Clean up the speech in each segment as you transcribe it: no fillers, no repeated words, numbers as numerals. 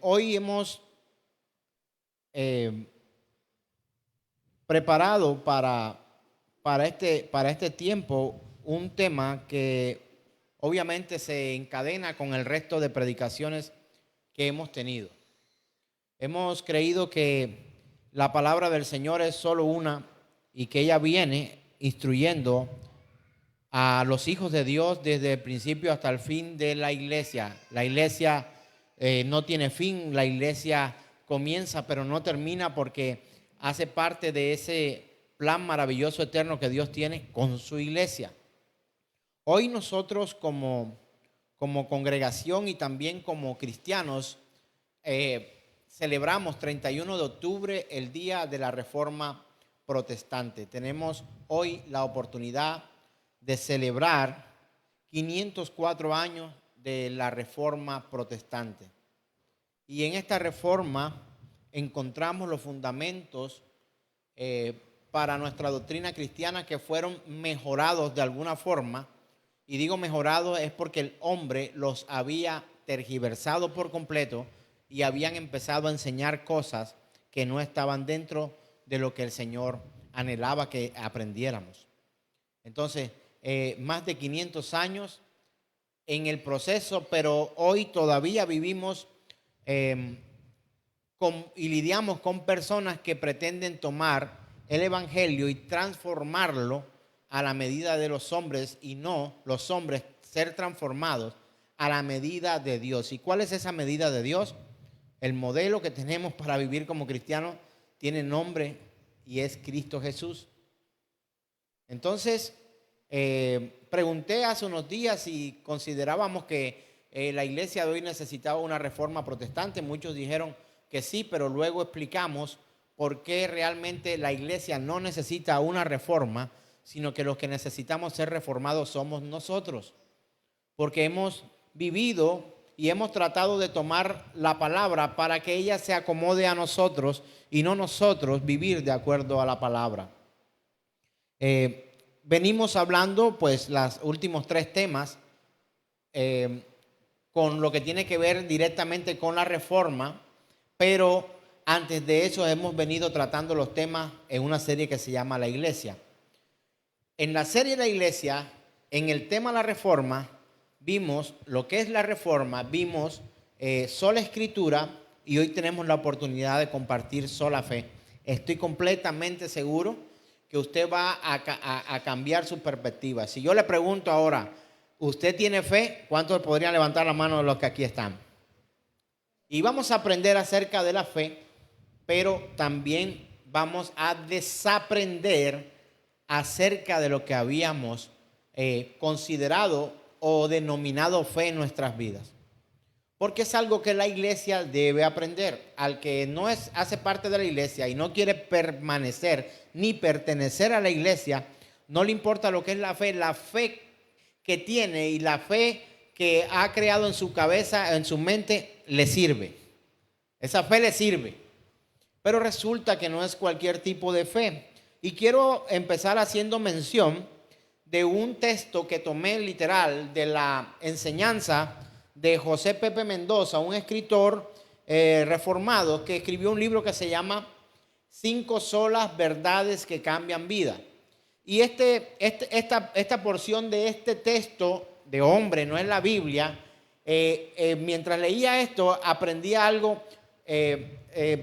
Hoy hemos eh, preparado para este tiempo un tema que obviamente se encadena con el resto de predicaciones que hemos tenido. Hemos creído que la palabra del Señor es solo una y que ella viene instruyendo a los hijos de Dios desde el principio hasta el fin de la iglesia. La iglesia no tiene fin, la iglesia comienza pero no termina porque hace parte de ese plan maravilloso eterno que Dios tiene con su iglesia. Hoy nosotros como congregación y también como cristianos celebramos 31 de octubre el Día de la Reforma Protestante. Tenemos hoy la oportunidad de celebrar 504 años de la Reforma Protestante. Y en esta reforma encontramos los fundamentos para nuestra doctrina cristiana que fueron mejorados de alguna forma. Y digo mejorados es porque el hombre los había tergiversado por completo y habían empezado a enseñar cosas que no estaban dentro de lo que el Señor anhelaba que aprendiéramos. Entonces, más de 500 años en el proceso, pero hoy todavía vivimos y lidiamos con personas que pretenden tomar el evangelio y transformarlo a la medida de los hombres y no los hombres ser transformados a la medida de Dios. ¿Y cuál es esa medida de Dios? El modelo que tenemos para vivir como cristianos tiene nombre y es Cristo Jesús. Entonces, pregunté hace unos días si considerábamos que la iglesia de hoy necesitaba una reforma protestante. Muchos dijeron que sí, pero luego explicamos por qué realmente la iglesia no necesita una reforma, sino que los que necesitamos ser reformados somos nosotros. Porque hemos vivido y hemos tratado de tomar la palabra para que ella se acomode a nosotros y no nosotros vivir de acuerdo a la palabra. Venimos hablando pues los últimos 3 temas con lo que tiene que ver directamente con la reforma, pero antes de eso hemos venido tratando los temas en una serie que se llama La Iglesia. En la serie La Iglesia, en el tema la reforma, vimos lo que es la reforma, vimos sola escritura y hoy tenemos la oportunidad de compartir sola fe. Estoy completamente seguro que usted va a cambiar su perspectiva. Si yo le pregunto ahora, ¿usted tiene fe? ¿Cuántos podrían levantar la mano de los que aquí están? Y vamos a aprender acerca de la fe, pero también vamos a desaprender acerca de lo que habíamos considerado o denominado fe en nuestras vidas. Porque es algo que la iglesia debe aprender. Al que no hace parte de la iglesia y no quiere permanecer ni pertenecer a la iglesia, no le importa lo que es la fe que tiene y la fe que ha creado en su cabeza, en su mente, le sirve. Esa fe le sirve. Pero resulta que no es cualquier tipo de fe. Y quiero empezar haciendo mención de un texto que tomé literal de la enseñanza de José Pepe Mendoza, un escritor reformado que escribió un libro que se llama 5 solas verdades que cambian vida. Y esta porción de este texto de hombre, no es la Biblia, mientras leía esto aprendí algo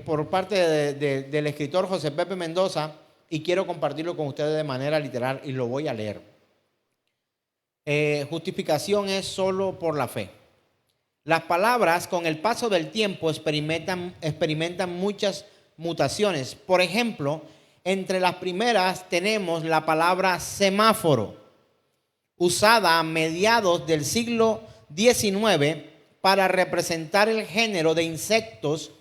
por parte del escritor José Pepe Mendoza y quiero compartirlo con ustedes de manera literal y lo voy a leer. Justificación es solo por la fe. Las palabras con el paso del tiempo experimentan muchas mutaciones. Por ejemplo, entre las primeras tenemos la palabra semáforo, usada a mediados del siglo XIX para representar el género de insectos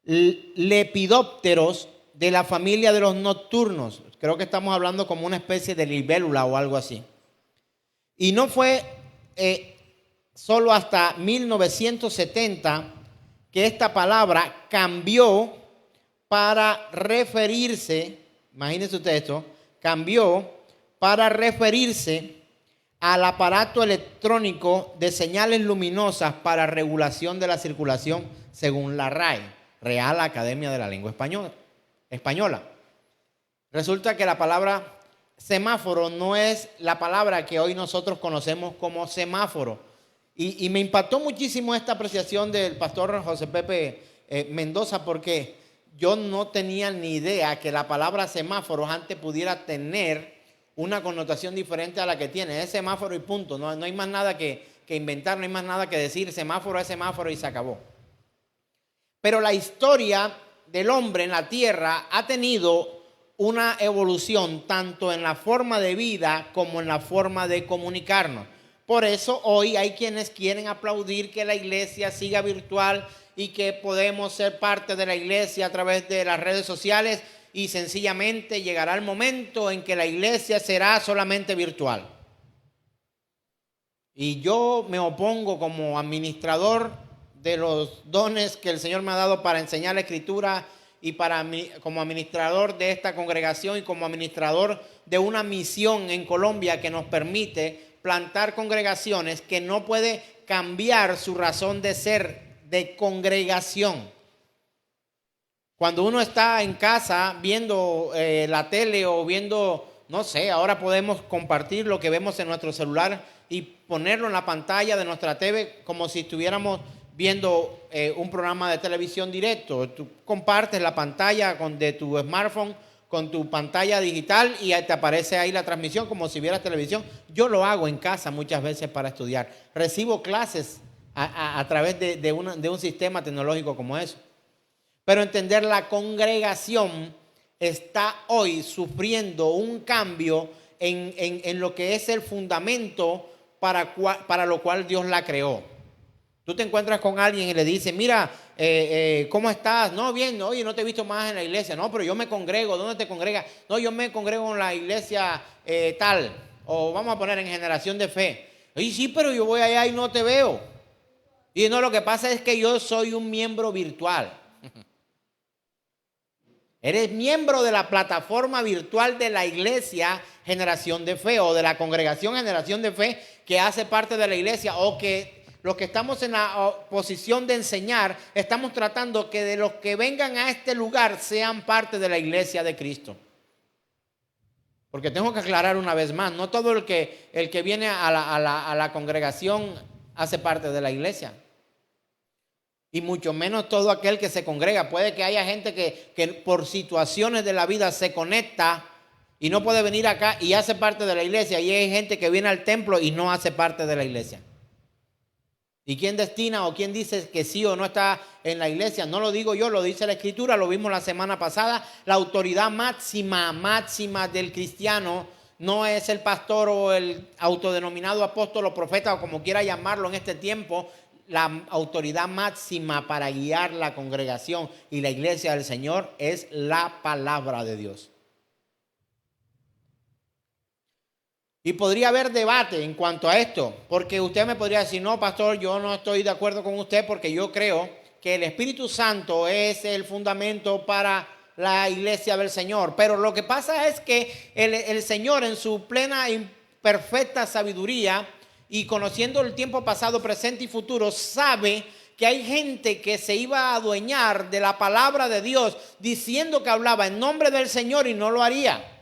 lepidópteros de la familia de los nocturnos. Creo que estamos hablando como una especie de libélula o algo así. Y no fue solo hasta 1970 que esta palabra cambió para referirse, imagínense usted esto, cambió para referirse al aparato electrónico de señales luminosas para regulación de la circulación según la RAE, Real Academia de la Lengua Española. Resulta que la palabra semáforo no es la palabra que hoy nosotros conocemos como semáforo. Y me impactó muchísimo esta apreciación del pastor José Pepe Mendoza, porque yo no tenía ni idea que la palabra semáforo antes pudiera tener una connotación diferente a la que tiene. Es semáforo y punto. No hay más nada que inventar, no hay más nada que decir. Semáforo es semáforo y se acabó. Pero la historia del hombre en la tierra ha tenido una evolución tanto en la forma de vida como en la forma de comunicarnos. Por eso hoy hay quienes quieren aplaudir que la iglesia siga virtual y que podemos ser parte de la iglesia a través de las redes sociales, y sencillamente llegará el momento en que la iglesia será solamente virtual. Y yo me opongo como administrador de los dones que el Señor me ha dado para enseñar la Escritura, y para mí, como administrador de esta congregación y como administrador de una misión en Colombia que nos permite plantar congregaciones, que no puede cambiar su razón de ser de congregación. Cuando uno está en casa viendo la tele o viendo, no sé, ahora podemos compartir lo que vemos en nuestro celular y ponerlo en la pantalla de nuestra TV como si estuviéramos viendo un programa de televisión directo. Tú compartes la pantalla de tu smartphone con tu pantalla digital y te aparece ahí la transmisión como si vieras televisión. Yo lo hago en casa muchas veces para estudiar. Recibo clases a través de un sistema tecnológico como eso. Pero entender, la congregación está hoy sufriendo un cambio en lo que es el fundamento para lo cual Dios la creó. Tú te encuentras con alguien y le dices, mira, ¿cómo estás? No, bien, oye, no te he visto más en la iglesia. No, pero yo me congrego. ¿Dónde te congregas? No, yo me congrego en la iglesia tal. O vamos a poner en Generación de Fe. Oye, sí, pero yo voy allá y no te veo. Y no, lo que pasa es que yo soy un miembro virtual. Eres miembro de la plataforma virtual de la iglesia Generación de Fe, o de la congregación Generación de Fe, que hace parte de la iglesia, o que los que estamos en la posición de enseñar, estamos tratando que de los que vengan a este lugar sean parte de la iglesia de Cristo. Porque tengo que aclarar una vez más, no todo el que viene a la congregación hace parte de la iglesia. Y mucho menos todo aquel que se congrega. Puede que haya gente que por situaciones de la vida se conecta y no puede venir acá y hace parte de la iglesia. Y hay gente que viene al templo y no hace parte de la iglesia. ¿Y quién destina o quién dice que sí o no está en la iglesia? No lo digo yo, lo dice la Escritura, lo vimos la semana pasada. La autoridad máxima del cristiano no es el pastor o el autodenominado apóstol o profeta, o como quiera llamarlo en este tiempo. La autoridad máxima para guiar la congregación y la iglesia del Señor es la palabra de Dios. Y podría haber debate en cuanto a esto, porque usted me podría decir, no, pastor, yo no estoy de acuerdo con usted, porque yo creo que el Espíritu Santo es el fundamento para la iglesia del Señor. Pero lo que pasa es que el Señor, en su plena y perfecta sabiduría, y conociendo el tiempo pasado, presente y futuro, sabe que hay gente que se iba a adueñar de la palabra de Dios diciendo que hablaba en nombre del Señor y no lo haría.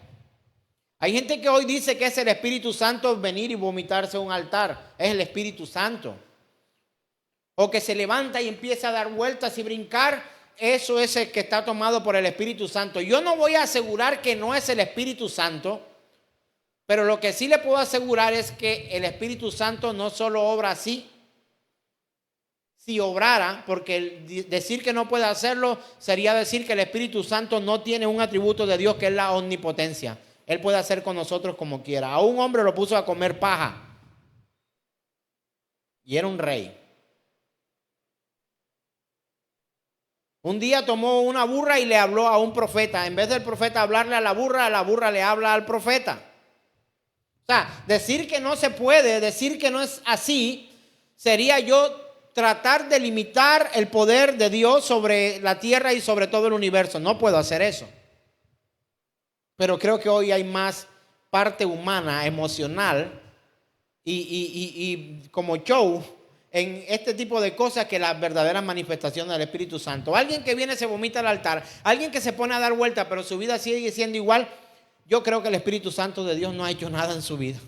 Hay gente que hoy dice que es el Espíritu Santo venir y vomitarse a un altar. Es el Espíritu Santo. O que se levanta y empieza a dar vueltas y brincar. Eso es el que está tomado por el Espíritu Santo. Yo no voy a asegurar que no es el Espíritu Santo. Pero lo que sí le puedo asegurar es que el Espíritu Santo no solo obra así. Si obrara, porque decir que no puede hacerlo sería decir que el Espíritu Santo no tiene un atributo de Dios, que es la omnipotencia. Él puede hacer con nosotros como quiera. A un hombre lo puso a comer paja. Y era un rey. Un día tomó una burra y le habló a un profeta. En vez del profeta hablarle a la burra le habla al profeta. O sea, decir que no se puede, decir que no es así, sería yo tratar de limitar el poder de Dios sobre la tierra y sobre todo el universo. No puedo hacer eso. Pero creo que hoy hay más parte humana, emocional, y como show en este tipo de cosas que las verdaderas manifestaciones del Espíritu Santo. Alguien que viene se vomita al altar, alguien que se pone a dar vuelta, pero su vida sigue siendo igual. Yo creo que el Espíritu Santo de Dios no ha hecho nada en su vida,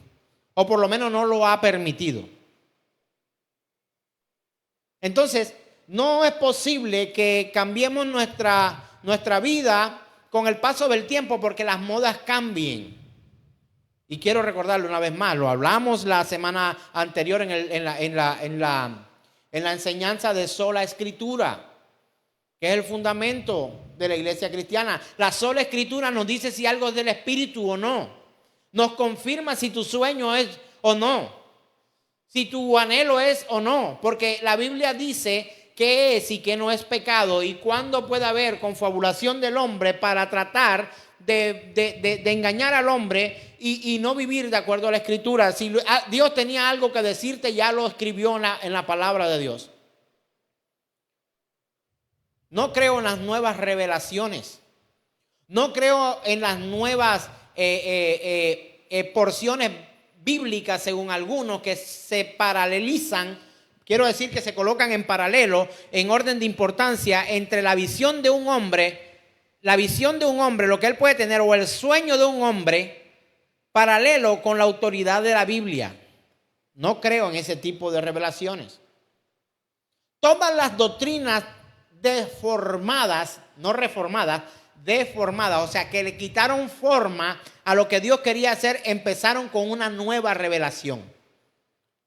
o por lo menos no lo ha permitido. Entonces, no es posible que cambiemos nuestra vida con el paso del tiempo porque las modas cambien. Y quiero recordarlo una vez más, lo hablamos la semana anterior en la enseñanza de sola escritura, que es el fundamento de la iglesia cristiana. La sola escritura nos dice si algo es del Espíritu o no. Nos confirma si tu sueño es o no, si tu anhelo es o no, porque la Biblia dice qué es y qué no es pecado y cuándo puede haber confabulación del hombre para tratar de engañar al hombre y no vivir de acuerdo a la escritura. Si Dios tenía algo que decirte, ya lo escribió en la palabra de Dios. No creo en las nuevas revelaciones. No creo en las nuevas porciones bíblicas, según algunos, que se paralelizan. Quiero decir que se colocan en paralelo, en orden de importancia, entre la visión de un hombre, lo que él puede tener, o el sueño de un hombre, paralelo con la autoridad de la Biblia. No creo en ese tipo de revelaciones. Todas las doctrinas deformadas, no reformadas, deformadas, o sea, que le quitaron forma a lo que Dios quería hacer, empezaron con una nueva revelación.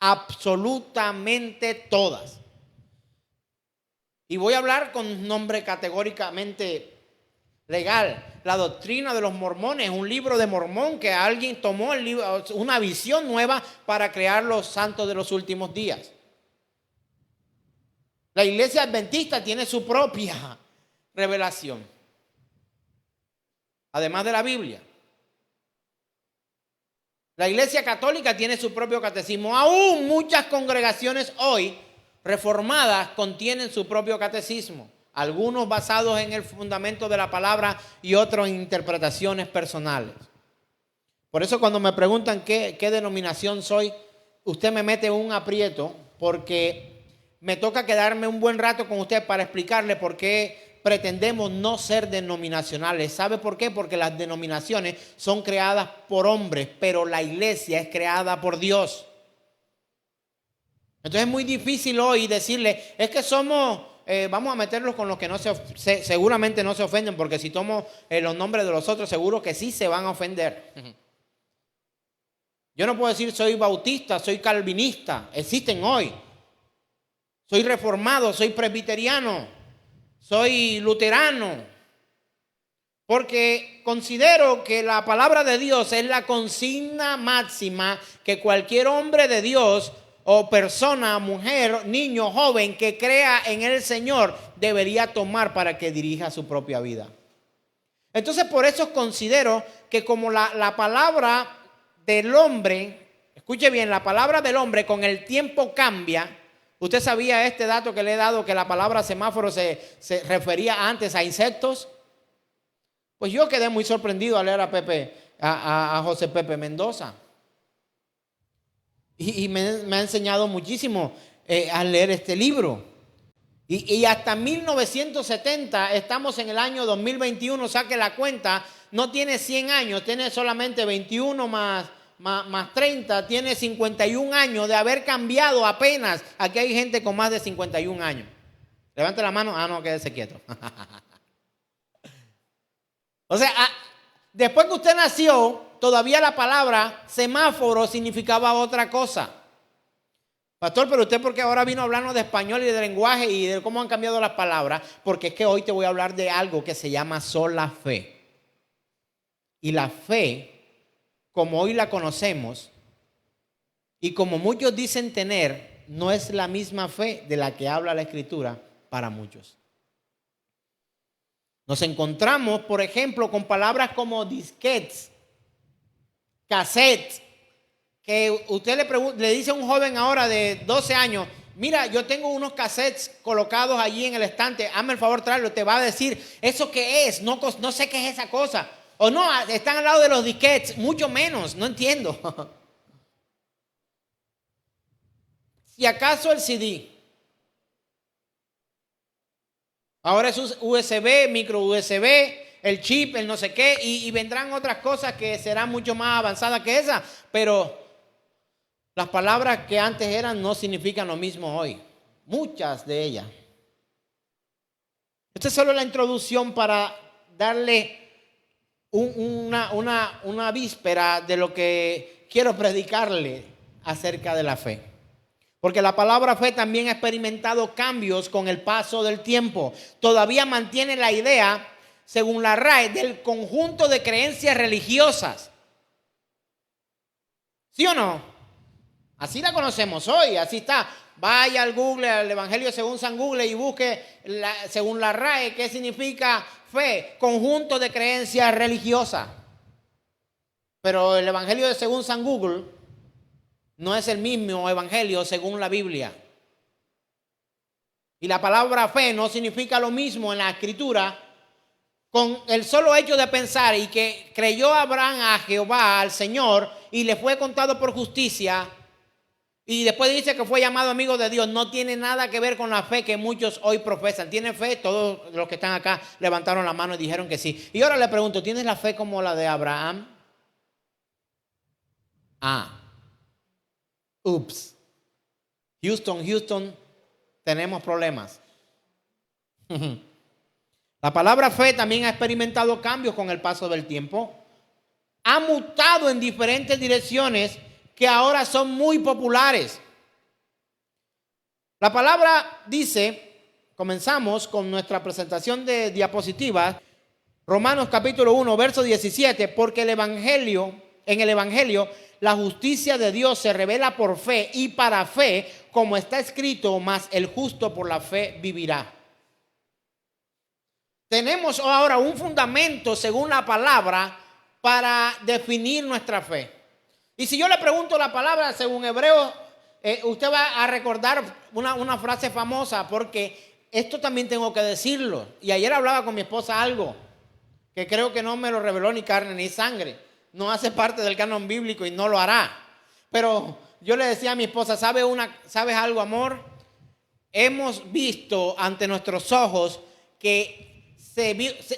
Absolutamente todas. Y voy a hablar con nombre categóricamente legal. La doctrina de los mormones, un libro de Mormón que alguien tomó una visión nueva para crear los santos de los últimos días. La iglesia adventista tiene su propia revelación, además de la Biblia. La iglesia católica tiene su propio catecismo. Aún muchas congregaciones hoy reformadas contienen su propio catecismo. Algunos basados en el fundamento de la palabra y otros en interpretaciones personales. Por eso cuando me preguntan qué denominación soy, usted me mete un aprieto porque me toca quedarme un buen rato con usted para explicarle por qué pretendemos no ser denominacionales. ¿Sabe por qué? Porque las denominaciones son creadas por hombres, pero la iglesia es creada por Dios. Entonces es muy difícil hoy decirle, es que somos, vamos a meterlos con los que seguramente no se ofenden, porque si tomo los nombres de los otros, seguro que sí se van a ofender. Yo no puedo decir soy bautista, soy calvinista, existen hoy. Soy reformado, soy presbiteriano, soy luterano, porque considero que la palabra de Dios es la consigna máxima que cualquier hombre de Dios o persona, mujer, niño, joven que crea en el Señor debería tomar para que dirija su propia vida. Entonces por eso considero que como la palabra del hombre, escuche bien, la palabra del hombre con el tiempo cambia. ¿Usted sabía este dato que le he dado, que la palabra semáforo se refería antes a insectos? Pues yo quedé muy sorprendido al leer a José Pepe Mendoza. Y me ha enseñado muchísimo al leer este libro. Y hasta 1970, estamos en el año 2021, saque la cuenta, no tiene 100 años, tiene solamente 21 más 30, tiene 51 años de haber cambiado apenas. Aquí hay gente con más de 51 años. Levante la mano. Ah, no, quédese quieto. O sea, después que usted nació, todavía la palabra semáforo significaba otra cosa. Pastor, pero usted, ¿por qué ahora vino a hablarnos de español y de lenguaje y de cómo han cambiado las palabras? Porque es que hoy te voy a hablar de algo que se llama sola fe. Y la fe, como hoy la conocemos y como muchos dicen tener, no es la misma fe de la que habla la Escritura para muchos. Nos encontramos, por ejemplo, con palabras como disquetes, cassettes, que usted le dice a un joven ahora de 12 años, mira, yo tengo unos cassettes colocados allí en el estante, hazme el favor traerlo, te va a decir, ¿eso qué es? No sé qué es esa cosa. O no, están al lado de los disquetes, mucho menos, no entiendo. Si acaso el CD. Ahora es USB, micro USB, el chip, el no sé qué, y vendrán otras cosas que serán mucho más avanzadas que esa, pero las palabras que antes eran no significan lo mismo hoy. Muchas de ellas. Esta es solo la introducción para darle una víspera de lo que quiero predicarle acerca de la fe. Porque la palabra fe también ha experimentado cambios con el paso del tiempo. Todavía mantiene la idea, según la RAE, del conjunto de creencias religiosas. ¿Sí o no? Así la conocemos hoy, así está. Vaya al Google, al Evangelio según San Google y busque según la RAE qué significa fe, conjunto de creencias religiosas. Pero el Evangelio de según San Google no es el mismo Evangelio según la Biblia. Y la palabra fe no significa lo mismo en la Escritura. Con el solo hecho de pensar y que creyó Abraham a Jehová, al Señor, y le fue contado por justicia, y después dice que fue llamado amigo de Dios, no tiene nada que ver con la fe que muchos hoy profesan. ¿Tiene fe? Todos los que están acá levantaron la mano y dijeron que sí. Y ahora le pregunto, ¿tienes la fe como la de Abraham? Ups. Houston, tenemos problemas. La palabra fe también ha experimentado cambios con el paso del tiempo. Ha mutado en diferentes direcciones que ahora son muy populares. La palabra dice, comenzamos con nuestra presentación de diapositivas, Romanos capítulo 1, verso 17, porque en el Evangelio, la justicia de Dios se revela por fe y para fe, como está escrito, mas el justo por la fe vivirá. Tenemos ahora un fundamento según la palabra para definir nuestra fe. Y si yo le pregunto la palabra según Hebreo, usted va a recordar una frase famosa, porque esto también tengo que decirlo. Y ayer hablaba con mi esposa algo que creo que no me lo reveló ni carne ni sangre. No hace parte del canon bíblico y no lo hará. Pero yo le decía a mi esposa, ¿sabes algo, amor? Hemos visto ante nuestros ojos que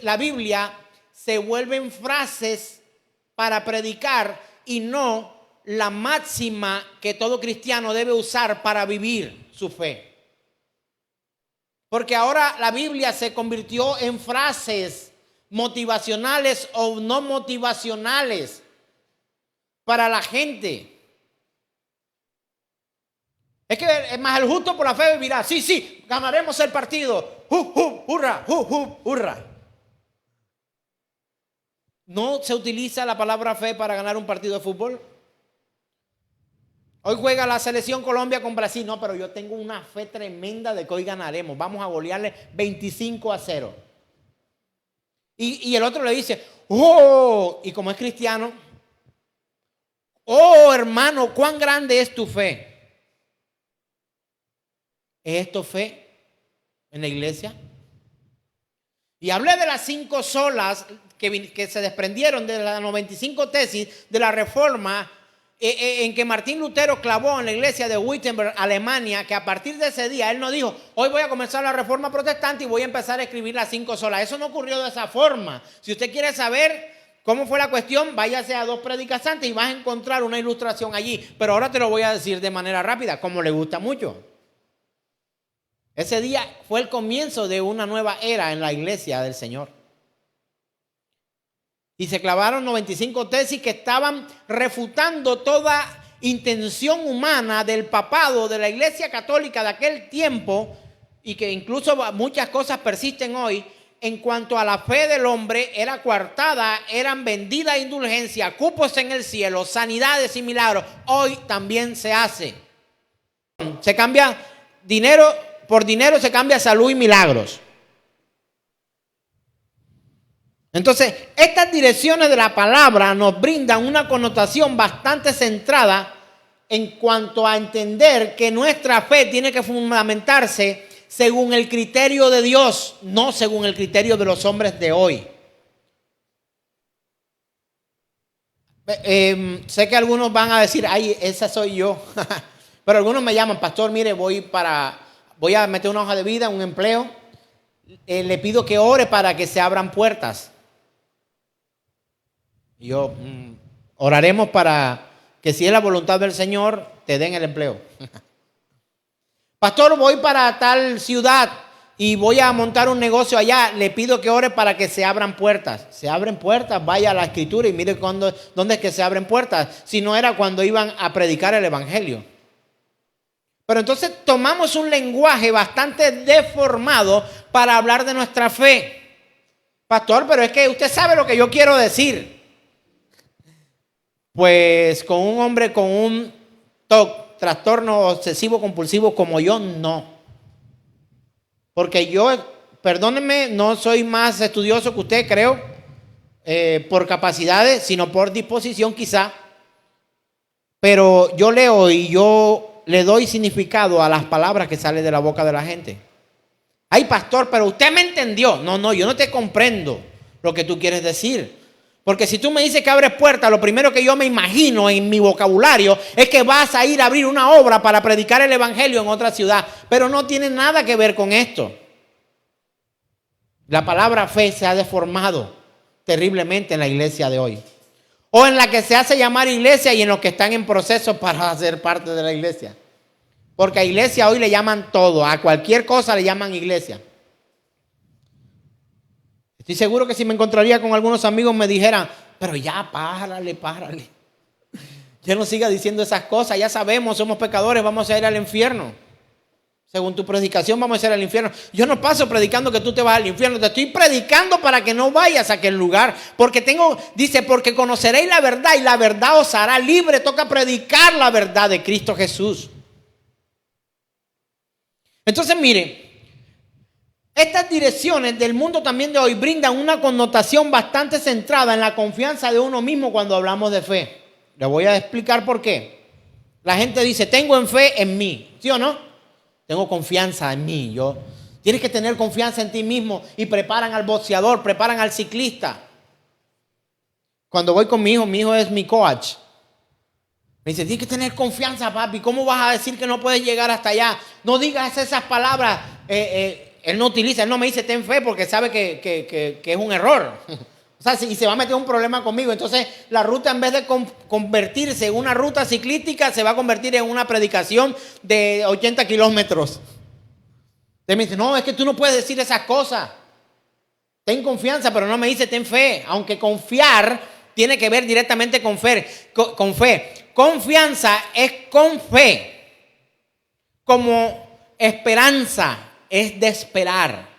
la Biblia se vuelven frases para predicar y no la máxima que todo cristiano debe usar para vivir su fe. Porque ahora la Biblia se convirtió en frases motivacionales o no motivacionales para la gente. Es que es más, el justo por la fe vivirá. Sí, ganaremos el partido. Hurra, hurra. ¿No se utiliza la palabra fe para ganar un partido de fútbol? Hoy juega la selección Colombia con Brasil. No, pero yo tengo una fe tremenda de que hoy ganaremos. Vamos a golearle 25-0. Y el otro le dice, y como es cristiano, hermano, ¿cuán grande es tu fe? ¿Es esto fe en la iglesia? Y hablé de las 5 solas que se desprendieron de las 95 tesis de la Reforma en que Martín Lutero clavó en la iglesia de Wittenberg, Alemania, que a partir de ese día él no dijo, hoy voy a comenzar la Reforma Protestante y voy a empezar a escribir las 5 solas. Eso no ocurrió de esa forma. Si usted quiere saber cómo fue la cuestión, váyase a 2 prédicas antes y vas a encontrar una ilustración allí. Pero ahora te lo voy a decir de manera rápida, como le gusta mucho. Ese día fue el comienzo de una nueva era en la iglesia del Señor. Y se clavaron 95 tesis que estaban refutando toda intención humana del papado de la iglesia católica de aquel tiempo, y que incluso muchas cosas persisten hoy. En cuanto a la fe del hombre, era coartada, eran vendidas indulgencias, cupos en el cielo, sanidades y milagros. Hoy también se hace. Se cambia dinero. Por dinero se cambia salud y milagros. Entonces, estas direcciones de la palabra nos brindan una connotación bastante centrada en cuanto a entender que nuestra fe tiene que fundamentarse según el criterio de Dios, no según el criterio de los hombres de hoy. Sé que algunos van a decir, ay, esa soy yo. Pero algunos me llaman, pastor, mire, voy a meter una hoja de vida, un empleo. Le pido que ore para que se abran puertas. Y yo, oraremos para que si es la voluntad del Señor, te den el empleo. Pastor, voy para tal ciudad y voy a montar un negocio allá. Le pido que ore para que se abran puertas. Se abren puertas, vaya a la escritura y mire dónde es que se abren puertas. Si no era cuando iban a predicar el evangelio. Pero entonces tomamos un lenguaje bastante deformado para hablar de nuestra fe. Pastor, pero es que usted sabe lo que yo quiero decir. Pues con un hombre con un trastorno obsesivo compulsivo como yo, no. Porque yo, perdónenme, no soy más estudioso que usted, creo, por capacidades, sino por disposición quizá. Pero yo leo y yo le doy significado a las palabras que salen de la boca de la gente. Ay, pastor, pero usted me entendió. No, yo no te comprendo lo que tú quieres decir. Porque si tú me dices que abres puertas, lo primero que yo me imagino en mi vocabulario es que vas a ir a abrir una obra para predicar el evangelio en otra ciudad. Pero no tiene nada que ver con esto. La palabra fe se ha deformado terriblemente en la iglesia de hoy. O en la que se hace llamar iglesia y en los que están en proceso para ser parte de la iglesia. Porque a iglesia hoy le llaman todo, a cualquier cosa le llaman iglesia. Estoy seguro que si me encontraría con algunos amigos me dijeran, pero ya párale. Ya no siga diciendo esas cosas, ya sabemos, somos pecadores, vamos a ir al infierno. Según tu predicación vamos a ir al infierno. Yo no paso predicando que tú te vas al infierno, te estoy predicando para que no vayas a aquel lugar. Porque porque conoceréis la verdad y la verdad os hará libre. Toca predicar la verdad de Cristo Jesús. Entonces mire, estas direcciones del mundo también de hoy brindan una connotación bastante centrada en la confianza de uno mismo cuando hablamos de fe. Le voy a explicar por qué. La gente dice, tengo en fe en mí, ¿sí o no? Tengo confianza en mí. Tienes que tener confianza en ti mismo y preparan al boxeador, preparan al ciclista. Cuando voy con mi hijo es mi coach. Me dice, tienes que tener confianza, papi. ¿Cómo vas a decir que no puedes llegar hasta allá? No digas esas palabras. Él no utiliza, él no me dice ten fe porque sabe que es un error. O sea, si se va a meter un problema conmigo, entonces la ruta en vez de convertirse en una ruta ciclística, se va a convertir en una predicación de 80 kilómetros. Él me dice, no, es que tú no puedes decir esas cosas. Ten confianza, pero no me dice ten fe. Aunque confiar tiene que ver directamente con fe. Confianza es con fe. Como esperanza es de esperar.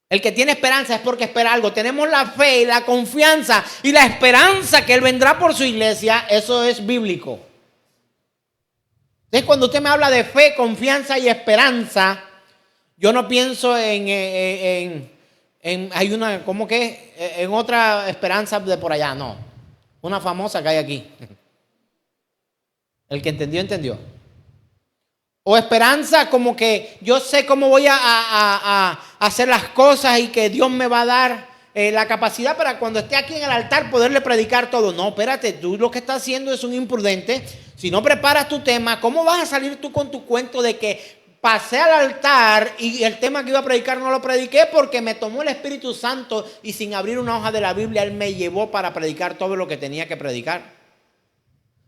El que tiene esperanza es porque espera algo. Tenemos la fe y la confianza y la esperanza que Él vendrá por su iglesia. Eso es bíblico. Entonces, cuando usted me habla de fe, confianza y esperanza, yo no pienso hay una, ¿cómo que? En otra esperanza de por allá, no. Una famosa que hay aquí. El que entendió, entendió. O esperanza como que yo sé cómo voy a hacer las cosas y que Dios me va a dar la capacidad para cuando esté aquí en el altar poderle predicar todo. No, espérate, tú lo que estás haciendo es un imprudente. Si no preparas tu tema, ¿cómo vas a salir tú con tu cuento de que pasé al altar y el tema que iba a predicar no lo prediqué porque me tomó el Espíritu Santo y sin abrir una hoja de la Biblia Él me llevó para predicar todo lo que tenía que predicar?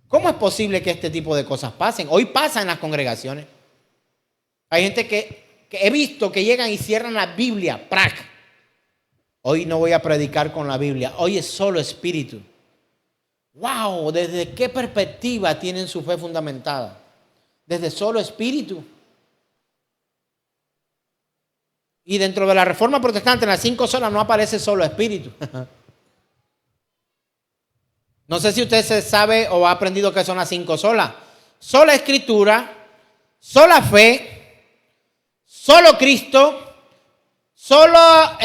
¿Cómo es posible que este tipo de cosas pasen? Hoy pasa en las congregaciones. Hay gente que he visto que llegan y cierran la Biblia. ¡Prac! Hoy no voy a predicar con la Biblia. Hoy es solo espíritu. ¡Wow! ¿Desde qué perspectiva tienen su fe fundamentada? Desde solo espíritu. Y dentro de la Reforma Protestante, en las 5 solas no aparece solo espíritu. No sé si usted se sabe o ha aprendido qué son las 5 solas. Sola escritura, sola fe, solo Cristo, sola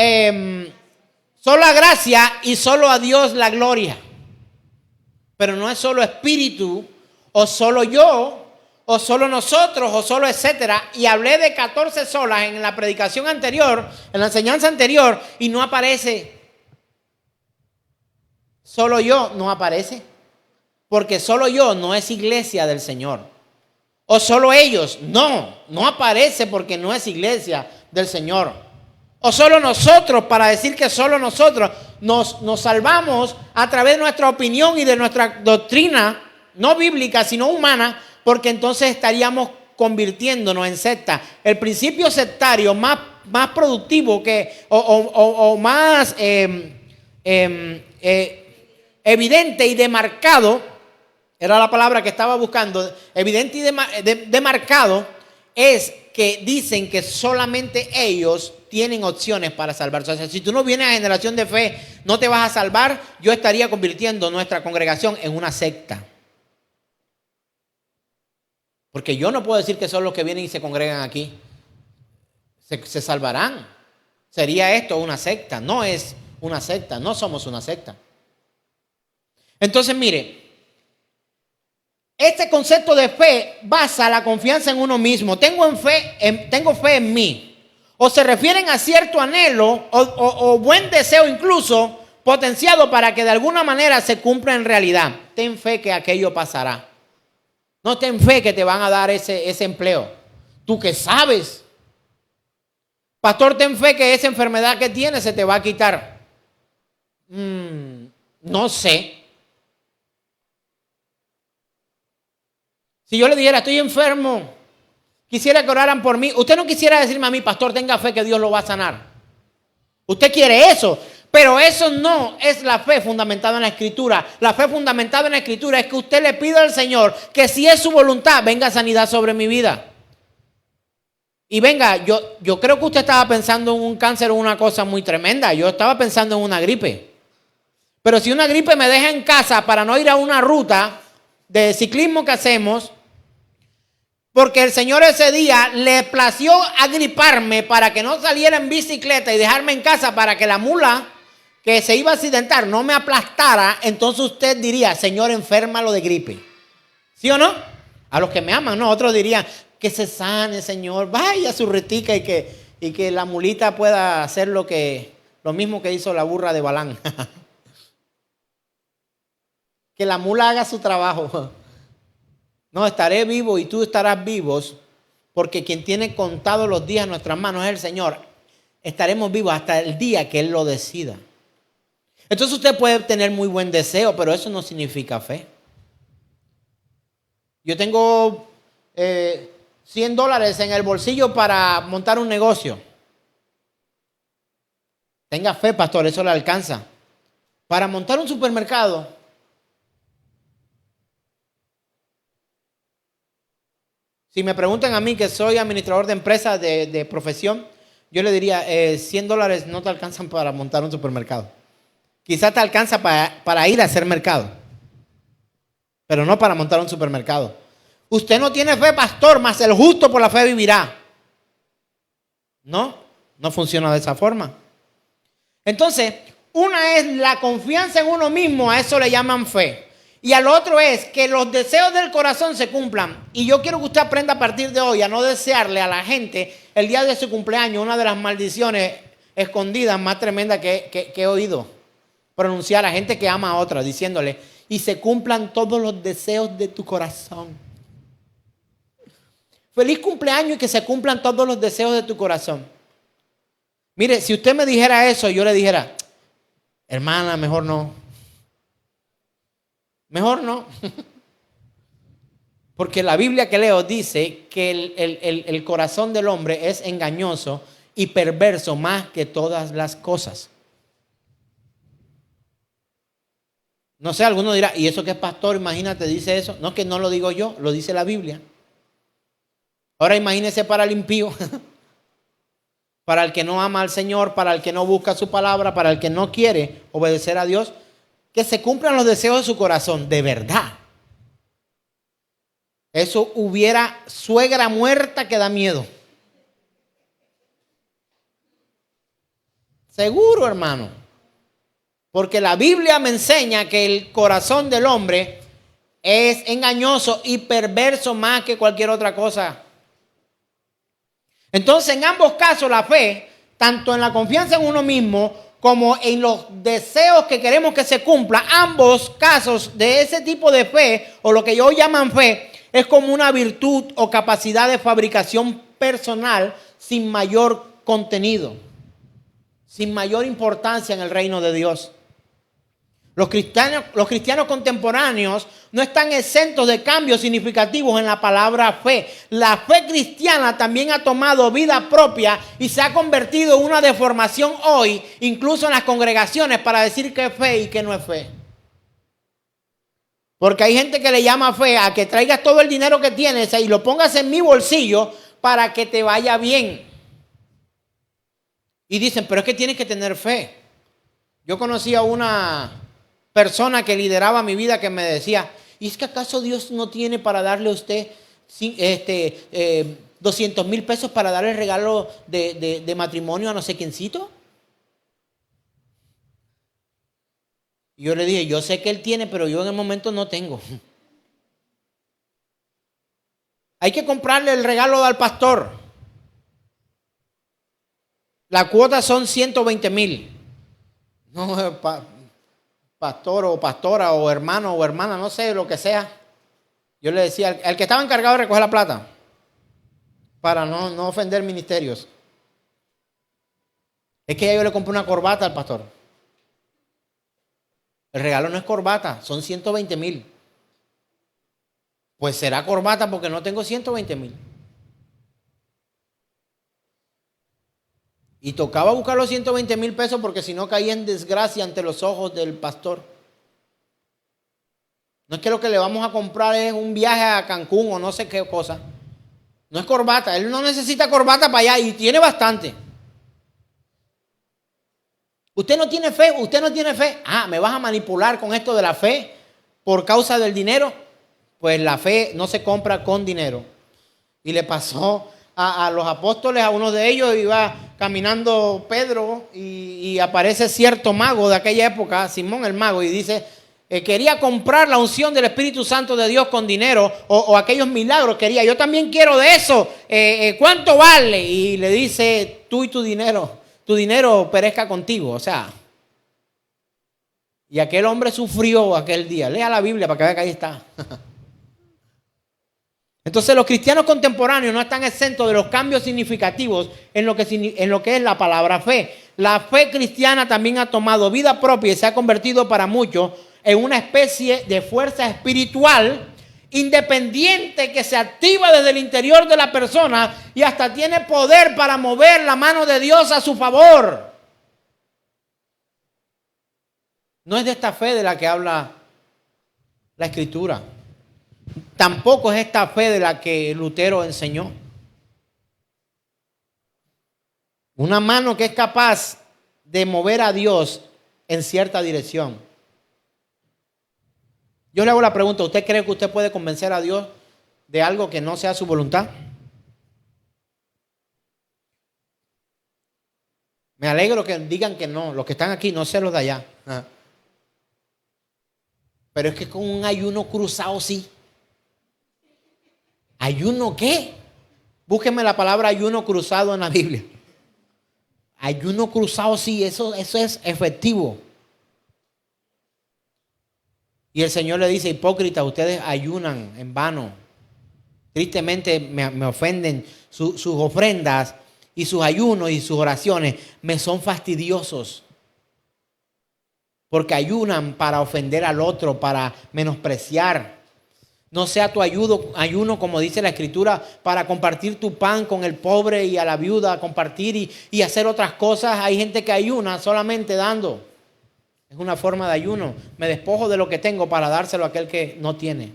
gracia y solo a Dios la gloria. Pero no es solo espíritu, o solo yo, o solo nosotros, o solo etcétera. Y hablé de 14 solas en la predicación anterior, en la enseñanza anterior, y no aparece. Solo yo no aparece. Porque solo yo no es iglesia del Señor. ¿O solo ellos? No, no aparece porque no es iglesia del Señor. ¿O solo nosotros, para decir que solo nosotros nos salvamos a través de nuestra opinión y de nuestra doctrina, no bíblica, sino humana, porque entonces estaríamos convirtiéndonos en secta? El principio sectario más productivo o más evidente y demarcado, era la palabra que estaba buscando, evidente y demarcado, es que dicen que solamente ellos tienen opciones para salvarse. O sea, si tú no vienes a Generación de Fe, no te vas a salvar. Yo estaría convirtiendo nuestra congregación en una secta. Porque yo no puedo decir que son los que vienen y se congregan aquí. Se salvarán. Sería esto una secta. No es una secta. No somos una secta. Entonces, mire, este concepto de fe basa la confianza en uno mismo. Tengo fe en mí. O se refieren a cierto anhelo o buen deseo incluso potenciado para que de alguna manera se cumpla en realidad. Ten fe que aquello pasará. No ten fe que te van a dar ese empleo. Tú que sabes. Pastor, ten fe que esa enfermedad que tienes se te va a quitar. No sé. Si yo le dijera, estoy enfermo, quisiera que oraran por mí. Usted no quisiera decirme a mí, pastor, tenga fe que Dios lo va a sanar. Usted quiere eso, pero eso no es la fe fundamentada en la Escritura. La fe fundamentada en la Escritura es que usted le pida al Señor que si es su voluntad, venga sanidad sobre mi vida. Y venga, yo creo que usted estaba pensando en un cáncer o una cosa muy tremenda. Yo estaba pensando en una gripe. Pero si una gripe me deja en casa para no ir a una ruta de ciclismo que hacemos, porque el Señor ese día le plació agriparme para que no saliera en bicicleta y dejarme en casa para que la mula que se iba a accidentar no me aplastara, entonces usted diría, Señor, enférmalo de gripe. ¿Sí o no? A los que me aman, no. Otros dirían, que se sane, Señor, vaya a su retica y que la mulita pueda hacer lo mismo que hizo la burra de Balán. Que la mula haga su trabajo. No, estaré vivo y tú estarás vivos, porque quien tiene contados los días en nuestras manos es el Señor. Estaremos vivos hasta el día que Él lo decida. Entonces usted puede tener muy buen deseo, pero eso no significa fe. Yo tengo $100 en el bolsillo para montar un negocio. Tenga fe, pastor, eso le alcanza. Para montar un supermercado, si me preguntan a mí, que soy administrador de empresas de profesión, yo le diría, $100 no te alcanzan para montar un supermercado. Quizás te alcanza para ir a hacer mercado, pero no para montar un supermercado. Usted no tiene fe, pastor, mas el justo por la fe vivirá. No funciona de esa forma. Entonces, una es la confianza en uno mismo, a eso le llaman fe. Y al otro es que los deseos del corazón se cumplan. Y yo quiero que usted aprenda a partir de hoy a no desearle a la gente el día de su cumpleaños una de las maldiciones escondidas más tremendas que he oído pronunciar a gente que ama a otra, diciéndole, y se cumplan todos los deseos de tu corazón. Feliz cumpleaños y que se cumplan todos los deseos de tu corazón. Mire, si usted me dijera eso, yo le dijera, hermana, mejor no. Mejor no. Porque la Biblia que leo dice que el corazón del hombre es engañoso y perverso más que todas las cosas. No sé, alguno dirá, ¿y eso qué es, pastor? Imagínate, dice eso. No, que no lo digo yo, lo dice la Biblia. Ahora imagínese para el impío, para el que no ama al Señor, para el que no busca su palabra, para el que no quiere obedecer a Dios, que se cumplan los deseos de su corazón, de verdad. Eso hubiera suegra muerta que da miedo. Seguro, hermano. Porque la Biblia me enseña que el corazón del hombre es engañoso y perverso más que cualquier otra cosa. Entonces, en ambos casos, la fe, tanto en la confianza en uno mismo como en los deseos que queremos que se cumplan, ambos casos de ese tipo de fe, o lo que ellos llaman fe, es como una virtud o capacidad de fabricación personal sin mayor contenido, sin mayor importancia en el reino de Dios. Los cristianos contemporáneos no están exentos de cambios significativos en la palabra fe. La fe cristiana también ha tomado vida propia y se ha convertido en una deformación hoy, incluso en las congregaciones, para decir que es fe y que no es fe. Porque hay gente que le llama fe a que traigas todo el dinero que tienes y lo pongas en mi bolsillo para que te vaya bien. Y dicen, pero es que tienes que tener fe. Yo conocí a una persona que lideraba mi vida que me decía, ¿y es que acaso Dios no tiene para darle a usted 200,000 pesos para darle el regalo de matrimonio a no sé quiéncito? Y yo le dije, yo sé que Él tiene, pero yo en el momento no tengo. Hay que comprarle el regalo al pastor. La cuota son 120,000. No, pastor o pastora o hermano o hermana, no sé, lo que sea. Yo le decía, al que estaba encargado de recoger la plata, para no ofender ministerios, es que ya yo le compré una corbata al pastor. El regalo no es corbata, son 120,000. Pues será corbata porque no tengo 120,000. Y tocaba buscar los 120,000 pesos porque si no caía en desgracia ante los ojos del pastor. No es que lo que le vamos a comprar es un viaje a Cancún o no sé qué cosa. No es corbata. Él no necesita corbata para allá y tiene bastante. Usted no tiene fe, usted no tiene fe. Ah, ¿me vas a manipular con esto de la fe por causa del dinero? Pues la fe no se compra con dinero. Y le pasó a los apóstoles, a uno de ellos iba caminando Pedro y aparece cierto mago de aquella época, Simón el mago, y dice, quería comprar la unción del Espíritu Santo de Dios con dinero o aquellos milagros quería. Yo también quiero de eso. ¿Cuánto vale? Y le dice, tú y tu dinero perezca contigo. O sea, y aquel hombre sufrió aquel día. Lea la Biblia para que vea que ahí está. Entonces los cristianos contemporáneos no están exentos de los cambios significativos en lo que es la palabra fe. La fe cristiana también ha tomado vida propia y se ha convertido para muchos en una especie de fuerza espiritual independiente que se activa desde el interior de la persona y hasta tiene poder para mover la mano de Dios a su favor. No es de esta fe de la que habla la Escritura. Tampoco es esta fe de la que Lutero enseñó. Una mano que es capaz de mover a Dios en cierta dirección. Yo le hago la pregunta, ¿usted cree que usted puede convencer a Dios de algo que no sea su voluntad? Me alegro que digan que no, los que están aquí, no sé los de allá. Pero es que con un ayuno cruzado sí. ¿Ayuno qué? Búsquenme la palabra ayuno cruzado en la Biblia. Ayuno cruzado sí, eso es efectivo. Y el Señor le dice, hipócritas, ustedes ayunan en vano. Tristemente me ofenden sus ofrendas y sus ayunos y sus oraciones me son fastidiosos. Porque ayunan para ofender al otro, para menospreciar. No sea tu ayuno, como dice la Escritura, para compartir tu pan con el pobre y a la viuda, compartir y hacer otras cosas. Hay gente que ayuna solamente dando. Es una forma de ayuno. Me despojo de lo que tengo para dárselo a aquel que no tiene.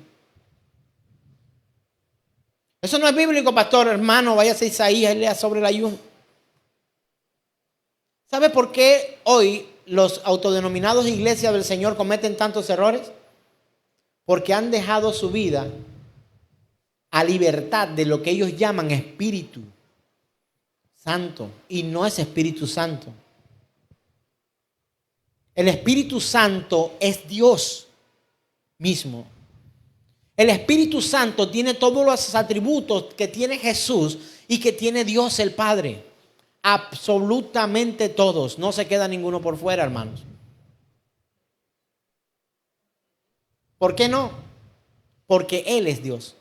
Eso no es bíblico, pastor, hermano. Váyase a Isaías y lea sobre el ayuno. ¿Sabe por qué hoy los autodenominados iglesias del Señor cometen tantos errores? Porque han dejado su vida a libertad de lo que ellos llaman Espíritu Santo. Y no es Espíritu Santo. El Espíritu Santo es Dios mismo. El Espíritu Santo tiene todos los atributos que tiene Jesús y que tiene Dios el Padre. Absolutamente todos. No se queda ninguno por fuera, hermanos. ¿Por qué no? Porque Él es Dios.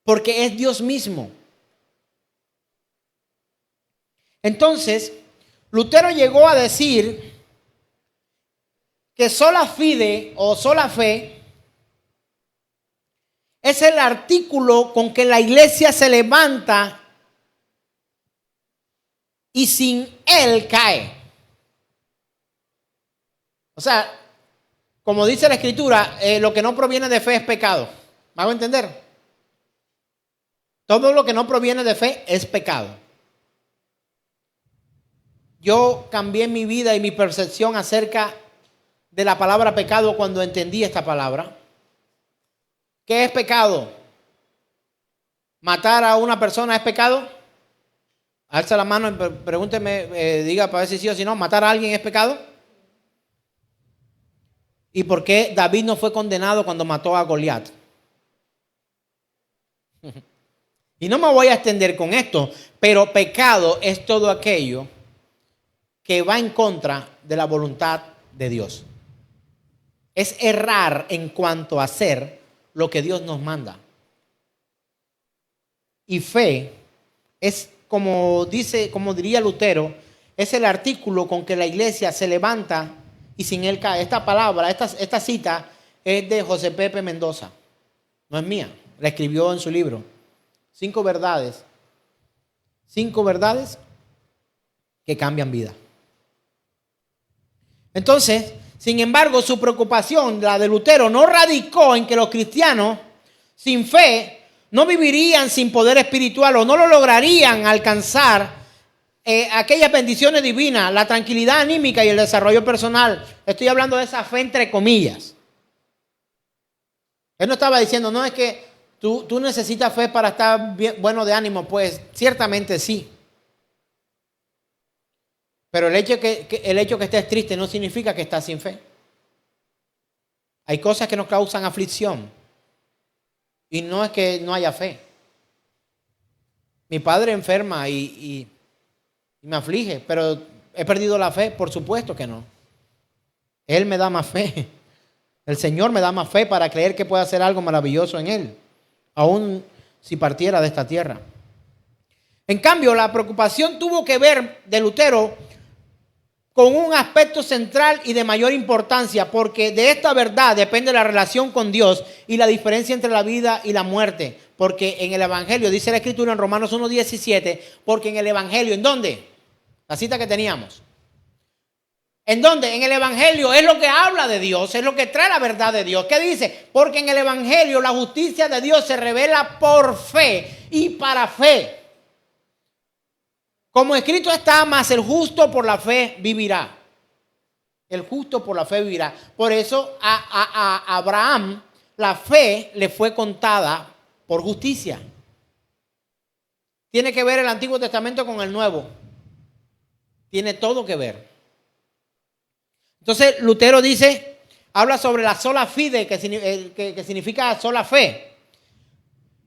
porque es Dios mismo. Entonces, Lutero llegó a decir que sola fide o sola fe es el artículo con que la iglesia se levanta y sin él cae. O sea, como dice la escritura, lo que no proviene de fe es pecado. ¿Me hago entender? Todo lo que no proviene de fe es pecado. Yo cambié mi vida y mi percepción acerca de la palabra pecado cuando entendí esta palabra. ¿Qué es pecado? ¿Matar a una persona es pecado? Alza la mano y pregúnteme, diga para ver si sí o si no. ¿Matar a alguien es pecado? ¿Y por qué David no fue condenado cuando mató a Goliat? Y no me voy a extender con esto, pero pecado es todo aquello que va en contra de la voluntad de Dios. Es errar en cuanto a hacer lo que Dios nos manda. Y fe es, como diría Lutero, es el artículo con que la iglesia se levanta y sin él cae. Esta palabra, esta cita es de José Pepe Mendoza. No es mía, la escribió en su libro. 5 verdades que cambian vida. Entonces, sin embargo, su preocupación, la de Lutero, no radicó en que los cristianos sin fe no vivirían sin poder espiritual o no lo lograrían alcanzar aquellas bendiciones divinas, la tranquilidad anímica y el desarrollo personal. Estoy hablando de esa fe entre comillas. Él no estaba diciendo, no es que tú necesitas fe para estar bueno de ánimo. Pues ciertamente sí. Pero el hecho que estés triste no significa que estás sin fe. Hay cosas que nos causan aflicción. Y no es que no haya fe. Mi padre enferma y me aflige, pero ¿he perdido la fe? Por supuesto que no. Él me da más fe. El Señor me da más fe para creer que puede hacer algo maravilloso en Él, aún si partiera de esta tierra. En cambio, la preocupación tuvo que ver de Lutero con un aspecto central y de mayor importancia, porque de esta verdad depende la relación con Dios y la diferencia entre la vida y la muerte. Porque en el Evangelio, dice la Escritura en Romanos 1:17, porque en el Evangelio, ¿en dónde? La cita que teníamos. ¿En dónde? En el Evangelio es lo que habla de Dios, es lo que trae la verdad de Dios. ¿Qué dice? Porque en el Evangelio la justicia de Dios se revela por fe y para fe. Como escrito está, mas el justo por la fe vivirá. El justo por la fe vivirá. Por eso a Abraham la fe le fue contada por justicia. Tiene que ver el Antiguo Testamento con el Nuevo. Tiene todo que ver. Entonces Lutero habla sobre la sola fide, que significa sola fe.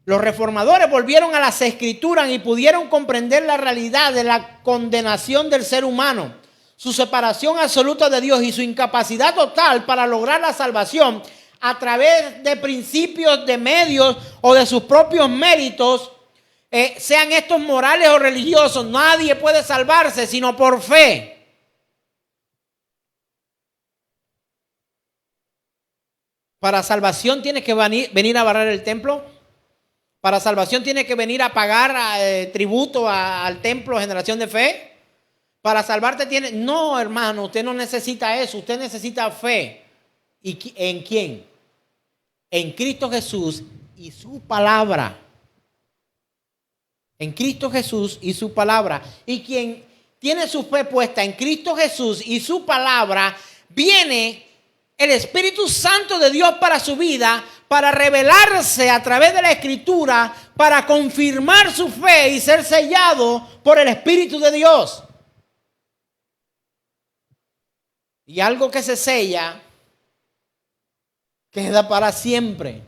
Los reformadores volvieron a las Escrituras y pudieron comprender la realidad de la condenación del ser humano, su separación absoluta de Dios y su incapacidad total para lograr la salvación a través de principios, de medios o de sus propios méritos, sean estos morales o religiosos. Nadie puede salvarse sino por fe. Para salvación tienes que venir a barrer el templo. Para salvación tiene que venir a pagar tributo al templo Generación de Fe. Para salvarte tiene... No, hermano, usted no necesita eso. Usted necesita fe. ¿Y en quién? En Cristo Jesús y su palabra. En Cristo Jesús y su palabra. Y quien tiene su fe puesta en Cristo Jesús y su palabra, viene el Espíritu Santo de Dios para su vida, para revelarse a través de la Escritura, para confirmar su fe y ser sellado por el Espíritu de Dios. Y algo que se sella queda para siempre.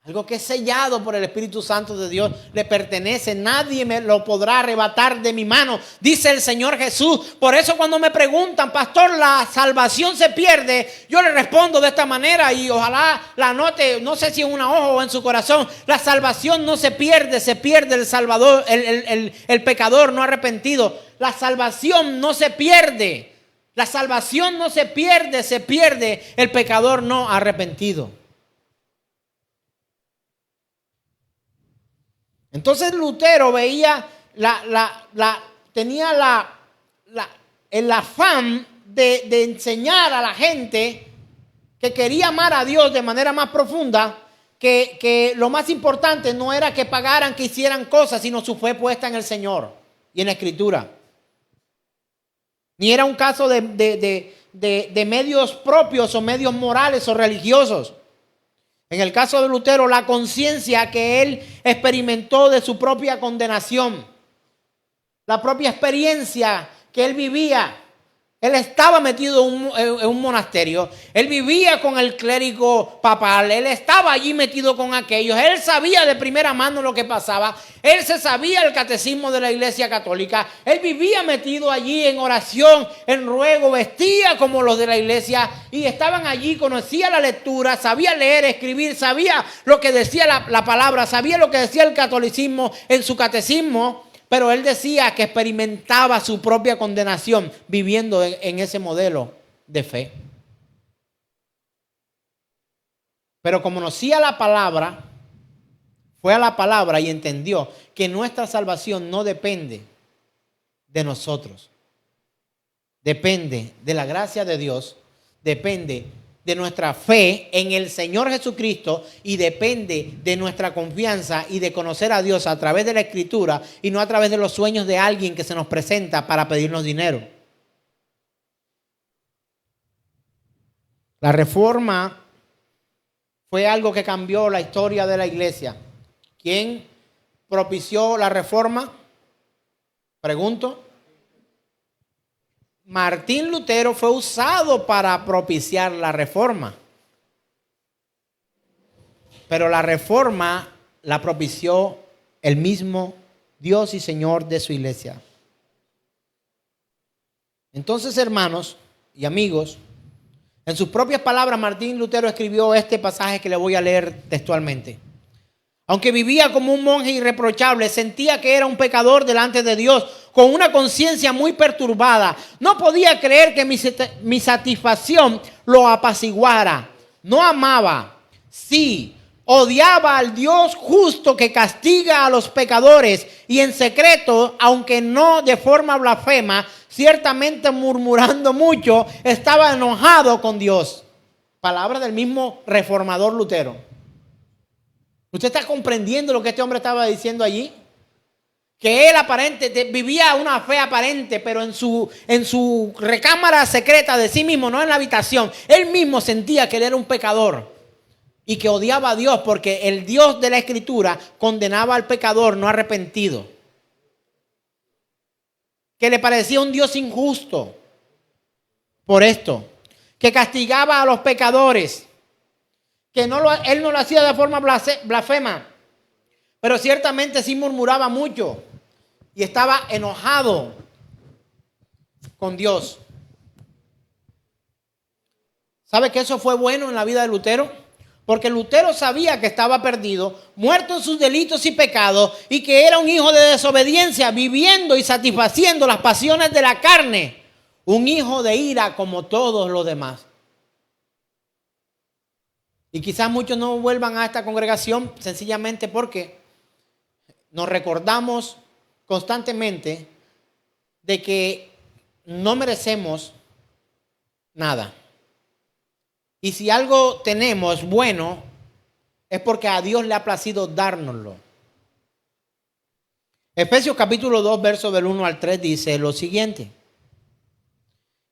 Algo que es sellado por el Espíritu Santo de Dios, le pertenece. Nadie me lo podrá arrebatar de mi mano, dice el Señor Jesús. Por eso cuando me preguntan, pastor, ¿la salvación se pierde? Yo le respondo de esta manera y ojalá la anote, no sé si en una hoja o en su corazón. La salvación no se pierde, se pierde el Salvador, el pecador no arrepentido. La salvación no se pierde. La salvación no se pierde, se pierde el pecador no arrepentido. Entonces Lutero veía, tenía el afán de enseñar a la gente que quería amar a Dios de manera más profunda, que lo más importante no era que pagaran, que hicieran cosas, sino su fe puesta en el Señor y en la Escritura. Ni era un caso de medios propios o medios morales o religiosos. En el caso de Lutero, la conciencia que él experimentó de su propia condenación, la propia experiencia que él vivía. Él estaba metido en un monasterio, él vivía con el clérigo papal, él estaba allí metido con aquellos, él sabía de primera mano lo que pasaba, él se sabía el catecismo de la Iglesia Católica, él vivía metido allí en oración, en ruego, vestía como los de la iglesia y estaban allí, conocía la lectura, sabía leer, escribir, sabía lo que decía la palabra, sabía lo que decía el catolicismo en su catecismo. Pero él decía que experimentaba su propia condenación viviendo en ese modelo de fe. Pero como conocía la palabra, fue a la palabra y entendió que nuestra salvación no depende de nosotros. Depende de la gracia de Dios, depende de nuestra fe en el Señor Jesucristo y depende de nuestra confianza y de conocer a Dios a través de la Escritura y no a través de los sueños de alguien que se nos presenta para pedirnos dinero. La reforma fue algo que cambió la historia de la iglesia. ¿Quién propició la reforma? Pregunto. Martín Lutero fue usado para propiciar la reforma. Pero la reforma la propició el mismo Dios y Señor de su iglesia. Entonces, hermanos y amigos, en sus propias palabras, Martín Lutero escribió este pasaje que le voy a leer textualmente. Aunque vivía como un monje irreprochable, sentía que era un pecador delante de Dios, con una conciencia muy perturbada. No podía creer que mi satisfacción lo apaciguara. No amaba, sí, odiaba al Dios justo que castiga a los pecadores y en secreto, aunque no de forma blasfema, ciertamente murmurando mucho, estaba enojado con Dios. Palabra del mismo reformador Lutero. ¿Usted está comprendiendo lo que este hombre estaba diciendo allí? Que él vivía una fe aparente, pero en su recámara secreta de sí mismo, no en la habitación, él mismo sentía que él era un pecador y que odiaba a Dios porque el Dios de la Escritura condenaba al pecador no arrepentido. Que le parecía un Dios injusto por esto, que castigaba a los pecadores. Que él no lo hacía de forma blasfema, pero ciertamente sí murmuraba mucho y estaba enojado con Dios. ¿Sabe que eso fue bueno en la vida de Lutero? Porque Lutero sabía que estaba perdido, muerto en sus delitos y pecados, y que era un hijo de desobediencia, viviendo y satisfaciendo las pasiones de la carne, un hijo de ira como todos los demás. Y quizás muchos no vuelvan a esta congregación sencillamente porque nos recordamos constantemente de que no merecemos nada. Y si algo tenemos bueno, es porque a Dios le ha placido dárnoslo. Efesios capítulo 2, verso del 1 al 3 dice lo siguiente.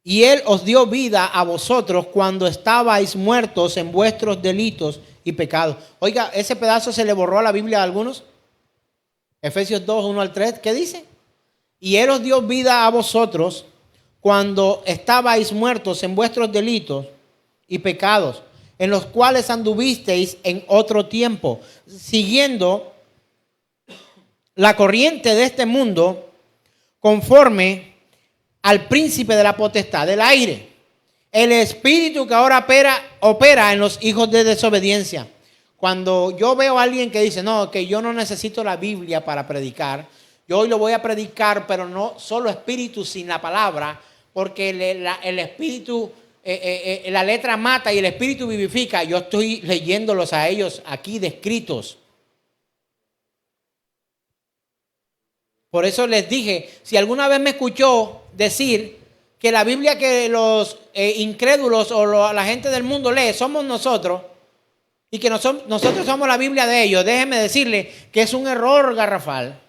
Y Él os dio vida a vosotros cuando estabais muertos en vuestros delitos y pecados. Oiga, ese pedazo se le borró a la Biblia a algunos. Efesios 2, 1 al 3, ¿qué dice? Y Él os dio vida a vosotros cuando estabais muertos en vuestros delitos y pecados, en los cuales anduvisteis en otro tiempo, siguiendo la corriente de este mundo, conforme al príncipe de la potestad del aire, el espíritu que ahora opera en los hijos de desobediencia. Cuando yo veo a alguien que dice, no, que yo no necesito la Biblia para predicar, yo hoy lo voy a predicar, pero no solo espíritu sin la palabra, porque el espíritu, la letra mata y el espíritu vivifica. Yo estoy leyéndolos a ellos aquí descritos. Por eso les dije, si alguna vez me escuchó decir que la Biblia que los incrédulos o la gente del mundo lee somos nosotros, y que nosotros somos la Biblia de ellos, déjeme decirle que es un error garrafal.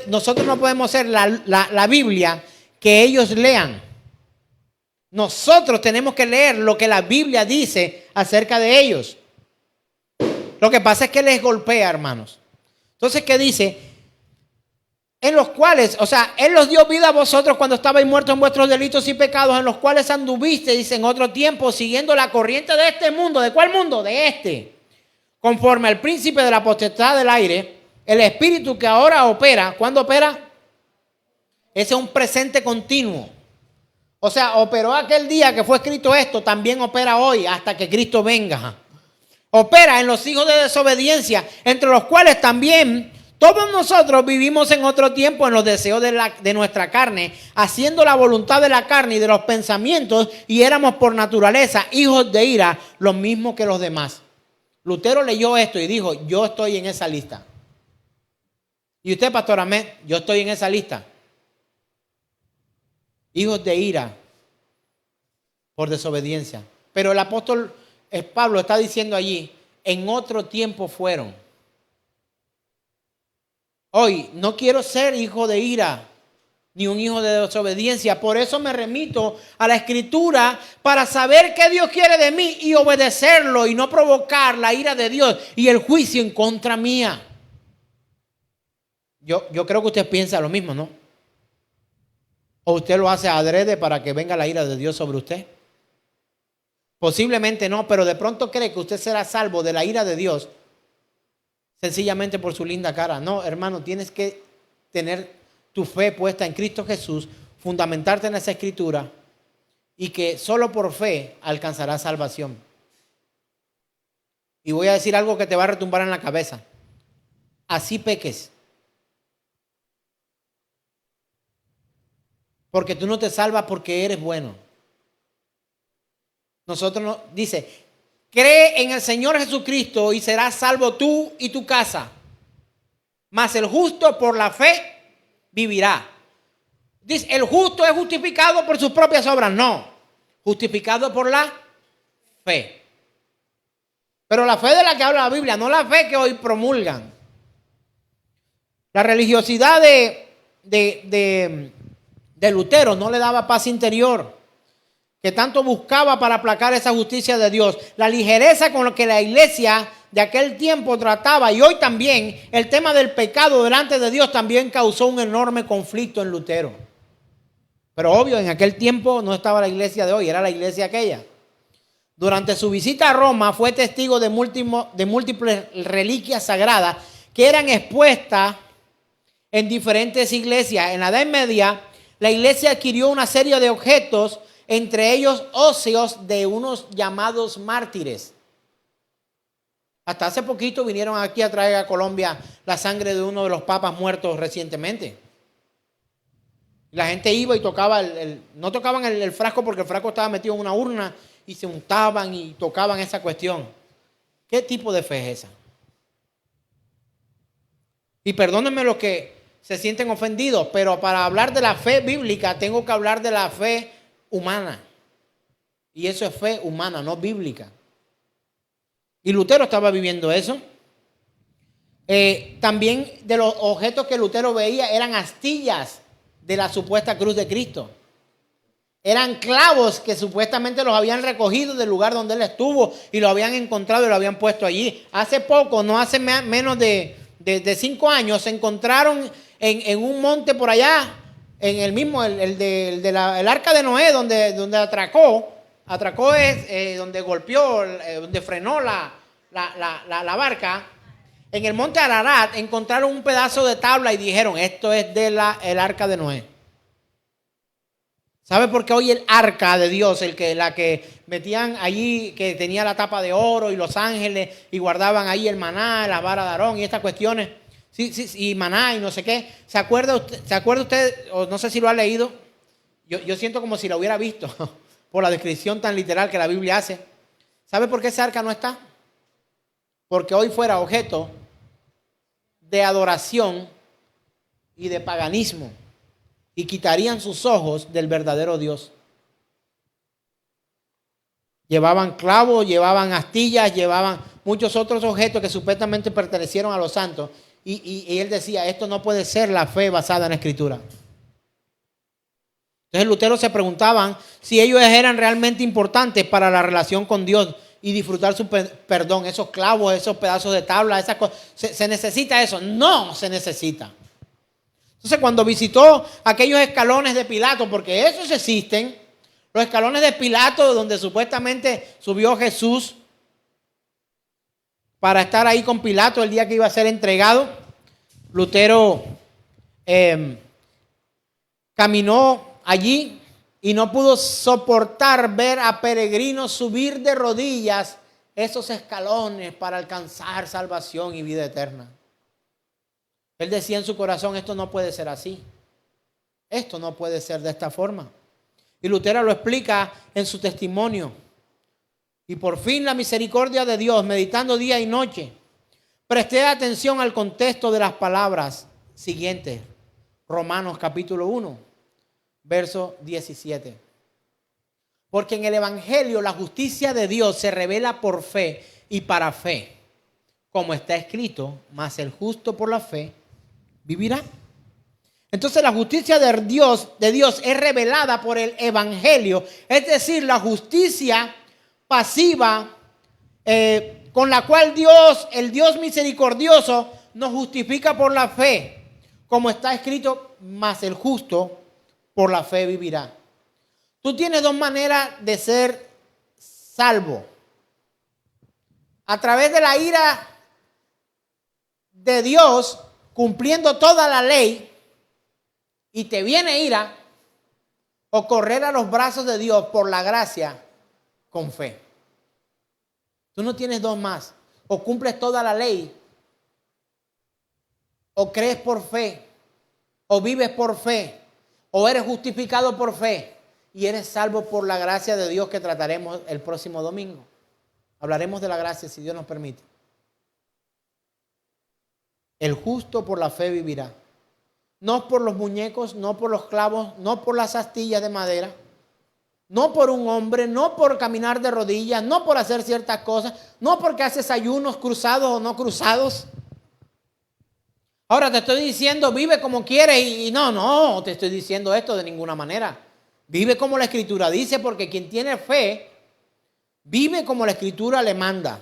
Nosotros no podemos ser la Biblia que ellos lean. Nosotros tenemos que leer lo que la Biblia dice acerca de ellos. Lo que pasa es que les golpea, hermanos. Entonces, ¿qué dice? En los cuales, Él los dio vida a vosotros cuando estabais muertos en vuestros delitos y pecados, en los cuales anduvisteis en otro tiempo, siguiendo la corriente de este mundo. ¿De cuál mundo? De este. Conforme al príncipe de la potestad del aire, el espíritu que ahora opera. ¿Cuándo opera? Ese es un presente continuo. Operó aquel día que fue escrito esto, también opera hoy hasta que Cristo venga. Opera en los hijos de desobediencia, entre los cuales también todos nosotros vivimos en otro tiempo en los deseos de nuestra carne, haciendo la voluntad de la carne y de los pensamientos, y éramos por naturaleza hijos de ira, los mismos que los demás. Lutero leyó esto y dijo, yo estoy en esa lista. Y usted, Pastor Ahmed, yo estoy en esa lista. Hijos de ira por desobediencia. Pero el apóstol Pablo está diciendo allí, en otro tiempo fueron. Hoy no quiero ser hijo de ira, ni un hijo de desobediencia. Por eso me remito a la Escritura para saber qué Dios quiere de mí y obedecerlo y no provocar la ira de Dios y el juicio en contra mía. Yo creo que usted piensa lo mismo, ¿no? ¿O usted lo hace adrede para que venga la ira de Dios sobre usted? Posiblemente no, pero de pronto cree que usted será salvo de la ira de Dios sencillamente por su linda cara. No, hermano, tienes que tener tu fe puesta en Cristo Jesús, fundamentarte en esa Escritura y que solo por fe alcanzarás salvación. Y voy a decir algo que te va a retumbar en la cabeza. Así peques. Porque tú no te salvas porque eres bueno. Nosotros no, dice, cree en el Señor Jesucristo y serás salvo tú y tu casa. Mas el justo por la fe vivirá. Dice, el justo es justificado por sus propias obras. No, justificado por la fe. Pero la fe de la que habla la Biblia, no la fe que hoy promulgan. La religiosidad de Lutero no le daba paz interior, que tanto buscaba para aplacar esa justicia de Dios. La ligereza con la que la iglesia de aquel tiempo trataba, y hoy también, el tema del pecado delante de Dios también causó un enorme conflicto en Lutero. Pero obvio, en aquel tiempo no estaba la iglesia de hoy, era la iglesia aquella. Durante su visita a Roma fue testigo de múltiples reliquias sagradas que eran expuestas en diferentes iglesias. En la Edad Media, la iglesia adquirió una serie de objetos, entre ellos óseos de unos llamados mártires. Hasta hace poquito vinieron aquí a traer a Colombia la sangre de uno de los papas muertos recientemente. La gente iba y tocaba, no tocaban el frasco porque el frasco estaba metido en una urna y se untaban y tocaban esa cuestión. ¿Qué tipo de fe es esa? Y perdónenme los que se sienten ofendidos, pero para hablar de la fe bíblica tengo que hablar de la fe humana. Y eso es fe humana, no bíblica. Y Lutero estaba viviendo eso. También de los objetos que Lutero veía eran astillas de la supuesta cruz de Cristo. Eran clavos que supuestamente los habían recogido del lugar donde él estuvo y lo habían encontrado y lo habían puesto allí. Hace poco, no hace menos de 5 años, se encontraron en un monte por allá en el mismo, el arca de Noé, donde atracó es donde golpeó, donde frenó la barca. En el monte Ararat encontraron un pedazo de tabla y dijeron, esto es el arca de Noé. ¿Sabe por qué hoy el arca de Dios, la que metían allí, que tenía la tapa de oro y los ángeles y guardaban ahí el maná, la vara de Aarón y estas cuestiones? Sí, y maná y no sé qué. ¿Se acuerda usted, o no sé si lo ha leído? Yo siento como si lo hubiera visto por la descripción tan literal que la Biblia hace. ¿Sabe por qué ese arca no está? Porque hoy fuera objeto de adoración y de paganismo y quitarían sus ojos del verdadero Dios. Llevaban clavos, llevaban astillas, llevaban muchos otros objetos que supuestamente pertenecieron a los santos. Y él decía, esto no puede ser la fe basada en la Escritura. Entonces Lutero se preguntaban si ellos eran realmente importantes para la relación con Dios y disfrutar su perdón. Esos clavos, esos pedazos de tabla, esas cosas. ¿Se necesita eso? No se necesita. Entonces cuando visitó aquellos escalones de Pilato, porque esos existen, los escalones de Pilato donde supuestamente subió Jesús para estar ahí con Pilato el día que iba a ser entregado, Lutero caminó allí y no pudo soportar ver a peregrinos subir de rodillas esos escalones para alcanzar salvación y vida eterna. Él decía en su corazón, esto no puede ser así. Esto no puede ser de esta forma. Y Lutero lo explica en su testimonio. Y por fin la misericordia de Dios, meditando día y noche, presté atención al contexto de las palabras siguientes. Romanos capítulo 1, verso 17. Porque en el Evangelio la justicia de Dios se revela por fe y para fe. Como está escrito, mas el justo por la fe vivirá. Entonces la justicia de Dios es revelada por el Evangelio. Es decir, la justicia pasiva con la cual Dios, el Dios misericordioso, nos justifica por la fe. Como está escrito, mas el justo por la fe vivirá. Tú tienes dos maneras de ser salvo. A través de la ira de Dios, cumpliendo toda la ley, y te viene ira, o correr a los brazos de Dios por la gracia con fe. Tú no tienes dos más. O cumples toda la ley, o crees por fe, o vives por fe, o eres justificado por fe y eres salvo por la gracia de Dios, que trataremos el próximo domingo. Hablaremos de la gracia si Dios nos permite. El justo por la fe vivirá. No por los muñecos, no por los clavos, no por las astillas de madera, no por un hombre, no por caminar de rodillas, no por hacer ciertas cosas, no porque haces ayunos cruzados o no cruzados. Ahora te estoy diciendo, vive como quieres y no te estoy diciendo esto de ninguna manera. Vive como la Escritura dice, porque quien tiene fe, vive como la Escritura le manda.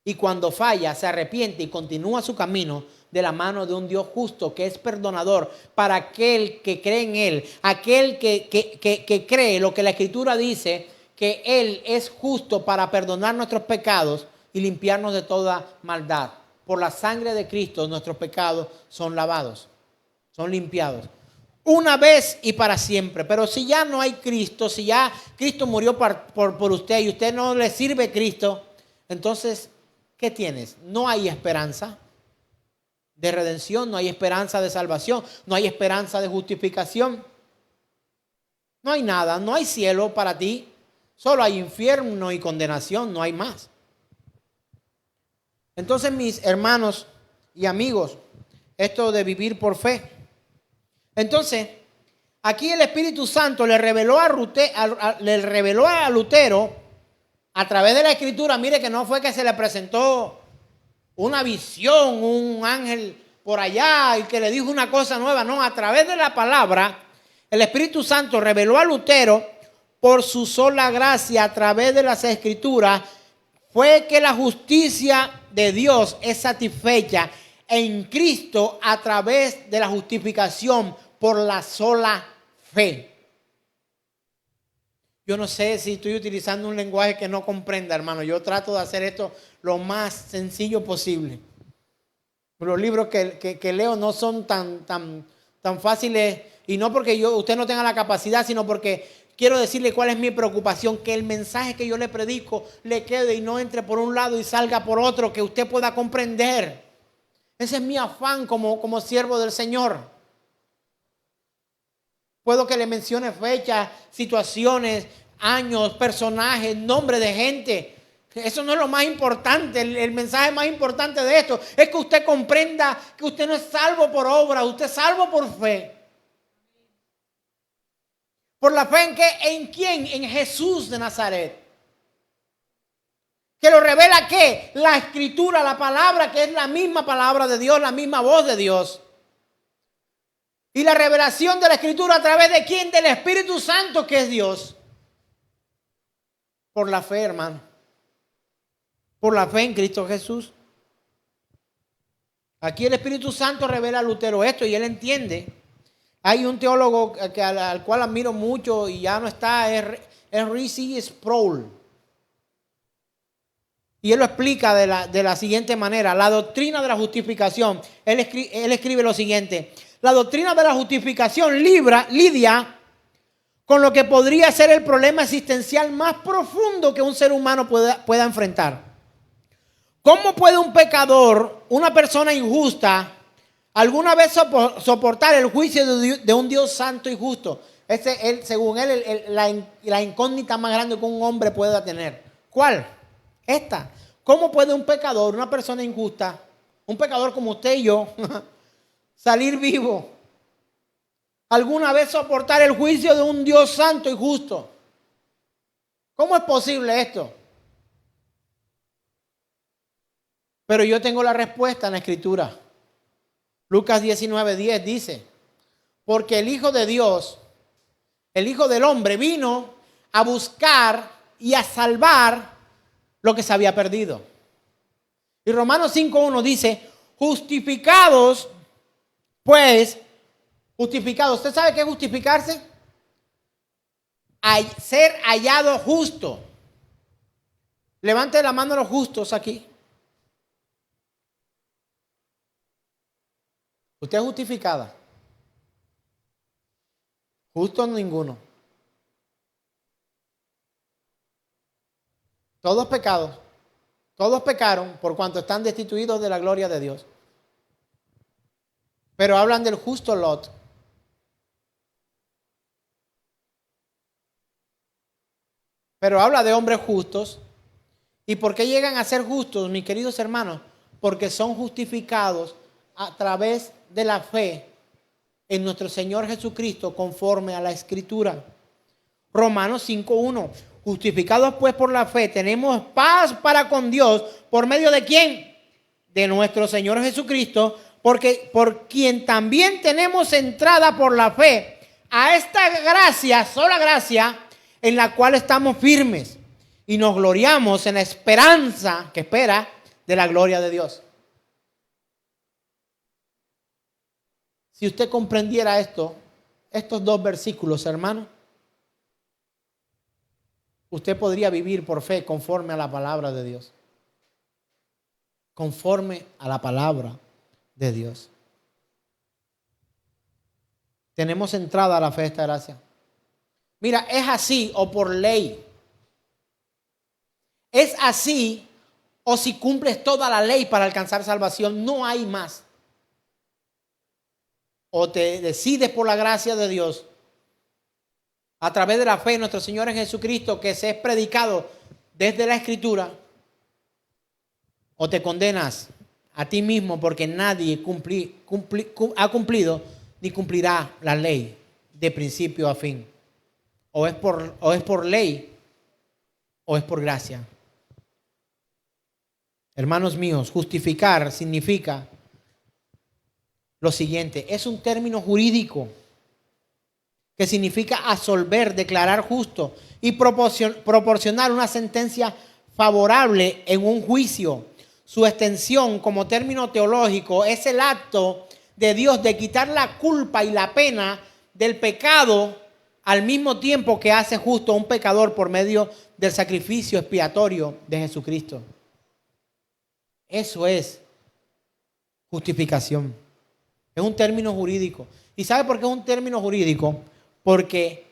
Y cuando falla, se arrepiente y continúa su camino de la mano de un Dios justo que es perdonador para aquel que cree en Él, aquel que cree lo que la Escritura dice, que Él es justo para perdonar nuestros pecados y limpiarnos de toda maldad. Por la sangre de Cristo nuestros pecados son lavados, son limpiados. Una vez y para siempre. Pero si ya no hay Cristo, si ya Cristo murió por usted y usted no le sirve Cristo, entonces, ¿qué tienes? No hay esperanza de redención, no hay esperanza de salvación, no hay esperanza de justificación. No hay nada, no hay cielo para ti. Solo hay infierno y condenación, no hay más. Entonces, mis hermanos y amigos, esto de vivir por fe. Entonces, aquí el Espíritu Santo le reveló a Lutero a través de la Escritura. Mire que no fue que se le presentó una visión, un ángel por allá y que le dijo una cosa nueva. No, a través de la palabra, el Espíritu Santo reveló a Lutero por su sola gracia a través de las Escrituras. Fue que la justicia de Dios es satisfecha en Cristo a través de la justificación por la sola fe. Yo no sé si estoy utilizando un lenguaje que no comprenda, hermano. Yo trato de hacer esto lo más sencillo posible. Los libros que leo no son tan fáciles, y no porque usted no tenga la capacidad, sino porque quiero decirle cuál es mi preocupación, que el mensaje que yo le predico le quede y no entre por un lado y salga por otro, que usted pueda comprender. Ese es mi afán como siervo del Señor. Puedo que le mencione fechas, situaciones, años, personajes, nombres de gente. Eso no es lo más importante. El mensaje más importante de esto es que usted comprenda que usted no es salvo por obra, usted es salvo por fe. ¿Por la fe en qué? ¿En quién? En Jesús de Nazaret. ¿Que lo revela qué? La Escritura, la palabra, que es la misma palabra de Dios, la misma voz de Dios. Y la revelación de la Escritura, ¿a través de quién? Del Espíritu Santo, que es Dios. Por la fe, hermano. Por la fe en Cristo Jesús. Aquí el Espíritu Santo revela a Lutero esto y él entiende. Hay un teólogo al cual admiro mucho y ya no está, es Henry C. Sproul. Y él lo explica de la siguiente manera. La doctrina de la justificación. Él escribe lo siguiente. La doctrina de la justificación lidia con lo que podría ser el problema existencial más profundo que un ser humano pueda enfrentar. ¿Cómo puede un pecador, una persona injusta, alguna vez soportar el juicio de un Dios santo y justo? Según él, la incógnita más grande que un hombre pueda tener. ¿Cuál? Esta. ¿Cómo puede un pecador, una persona injusta, un pecador como usted y yo, salir vivo? ¿Alguna vez soportar el juicio de un Dios santo y justo? ¿Cómo es posible esto? Pero yo tengo la respuesta en la Escritura. Lucas 19:10 dice: porque el Hijo de Dios, el Hijo del Hombre, vino a buscar y a salvar lo que se había perdido. Y Romanos 5:1 dice: justificados, pues, justificados. ¿Usted sabe qué es justificarse? Ser hallado justo. Levante la mano los justos aquí. Usted es justificada. Justo ninguno. Todos pecados. Todos pecaron por cuanto están destituidos de la gloria de Dios. Pero hablan del justo Lot. Pero habla de hombres justos. ¿Y por qué llegan a ser justos, mis queridos hermanos? Porque son justificados a través de la fe en nuestro Señor Jesucristo conforme a la Escritura. Romanos 5:1. Justificados pues por la fe, tenemos paz para con Dios. ¿Por medio de quién? De nuestro Señor Jesucristo, porque por quien también tenemos entrada por la fe a esta gracia, sola gracia, en la cual estamos firmes y nos gloriamos en la esperanza que espera de la gloria de Dios. Si usted comprendiera estos dos versículos, hermano, usted podría vivir por fe conforme a la palabra de Dios. Conforme a la palabra de Dios. Tenemos entrada a la fe de esta gracia. Mira, es así o por ley. Es así o si cumples toda la ley para alcanzar salvación. No hay más. O te decides por la gracia de Dios a través de la fe en nuestro Señor en Jesucristo, que se es predicado desde la Escritura, o te condenas a ti mismo porque nadie ha cumplido ni cumplirá la ley de principio a fin. O es por ley o es por gracia. Hermanos míos, justificar significa lo siguiente: es un término jurídico que significa absolver, declarar justo y proporcionar una sentencia favorable en un juicio. Su extensión como término teológico es el acto de Dios de quitar la culpa y la pena del pecado al mismo tiempo que hace justo a un pecador por medio del sacrificio expiatorio de Jesucristo. Eso es justificación. Es un término jurídico. ¿Y sabe por qué es un término jurídico? ¿Por qué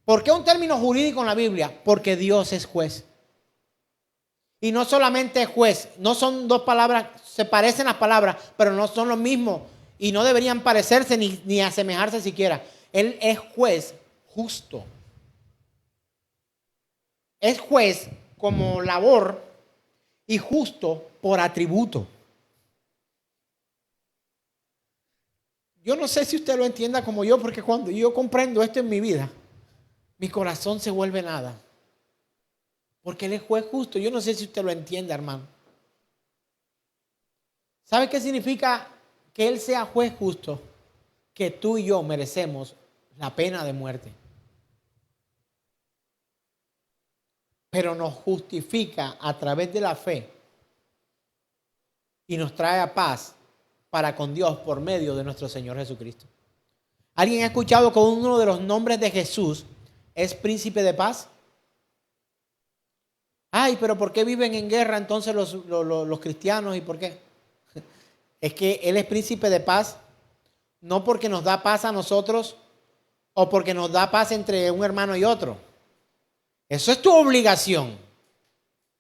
es un término jurídico en la Biblia? Porque Dios es juez. Y no solamente es juez, no son dos palabras, se parecen las palabras, pero no son lo mismo. Y no deberían parecerse ni asemejarse siquiera. Él es juez justo. Es juez como labor y justo por atributo. Yo no sé si usted lo entienda como yo, porque cuando yo comprendo esto en mi vida, mi corazón se vuelve nada. Porque Él es juez justo. Yo no sé si usted lo entiende, hermano. ¿Sabe qué significa que Él sea juez justo? Que tú y yo merecemos la pena de muerte. Pero nos justifica a través de la fe y nos trae a paz para con Dios por medio de nuestro Señor Jesucristo. ¿Alguien ha escuchado que uno de los nombres de Jesús es príncipe de paz? Ay, pero ¿por qué viven en guerra entonces los cristianos y por qué? Es que Él es príncipe de paz, no porque nos da paz a nosotros o porque nos da paz entre un hermano y otro. Eso es tu obligación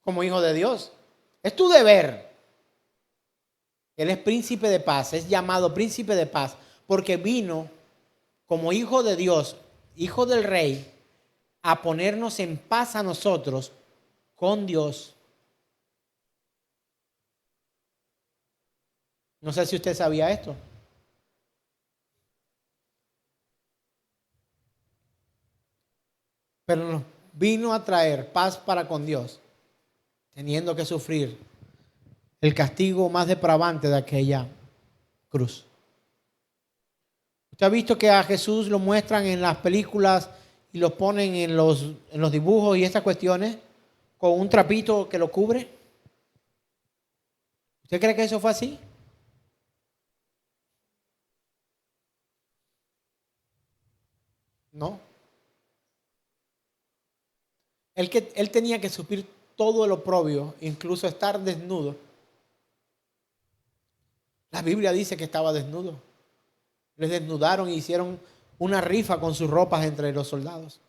como hijo de Dios. Es tu deber. Él es príncipe de paz, es llamado príncipe de paz porque vino como hijo de Dios, hijo del rey, a ponernos en paz a nosotros con Dios. No sé si usted sabía esto. Pero nos vino a traer paz para con Dios, teniendo que sufrir el castigo más depravante de aquella cruz. Usted ha visto que a Jesús lo muestran en las películas y lo ponen en los dibujos y estas cuestiones con un trapito que lo cubre. ¿Usted cree que eso fue así? No. Él tenía que sufrir todo el oprobio, incluso estar desnudo. La Biblia dice que estaba desnudo. Les desnudaron y hicieron una rifa con sus ropas entre los soldados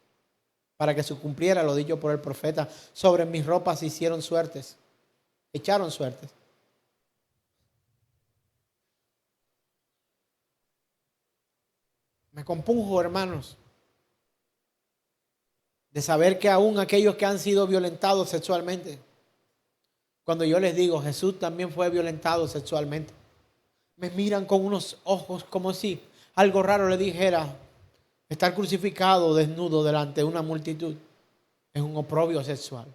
para que se cumpliera lo dicho por el profeta. Sobre mis ropas hicieron suertes, echaron suertes. Me compunjo, hermanos, de saber que aún aquellos que han sido violentados sexualmente, cuando yo les digo, Jesús también fue violentado sexualmente, me miran con unos ojos como si algo raro le dijera. Estar crucificado desnudo delante de una multitud es un oprobio sexual.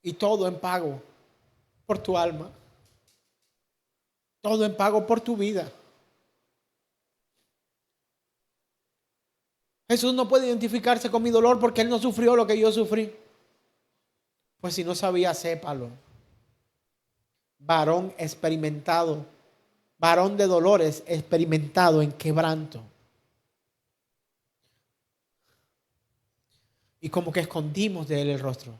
Y todo en pago por tu alma. Todo en pago por tu vida. Jesús no puede identificarse con mi dolor porque Él no sufrió lo que yo sufrí. Pues si no sabía, sépalo. Varón experimentado, varón de dolores experimentado en quebranto. Y como que escondimos de Él el rostro.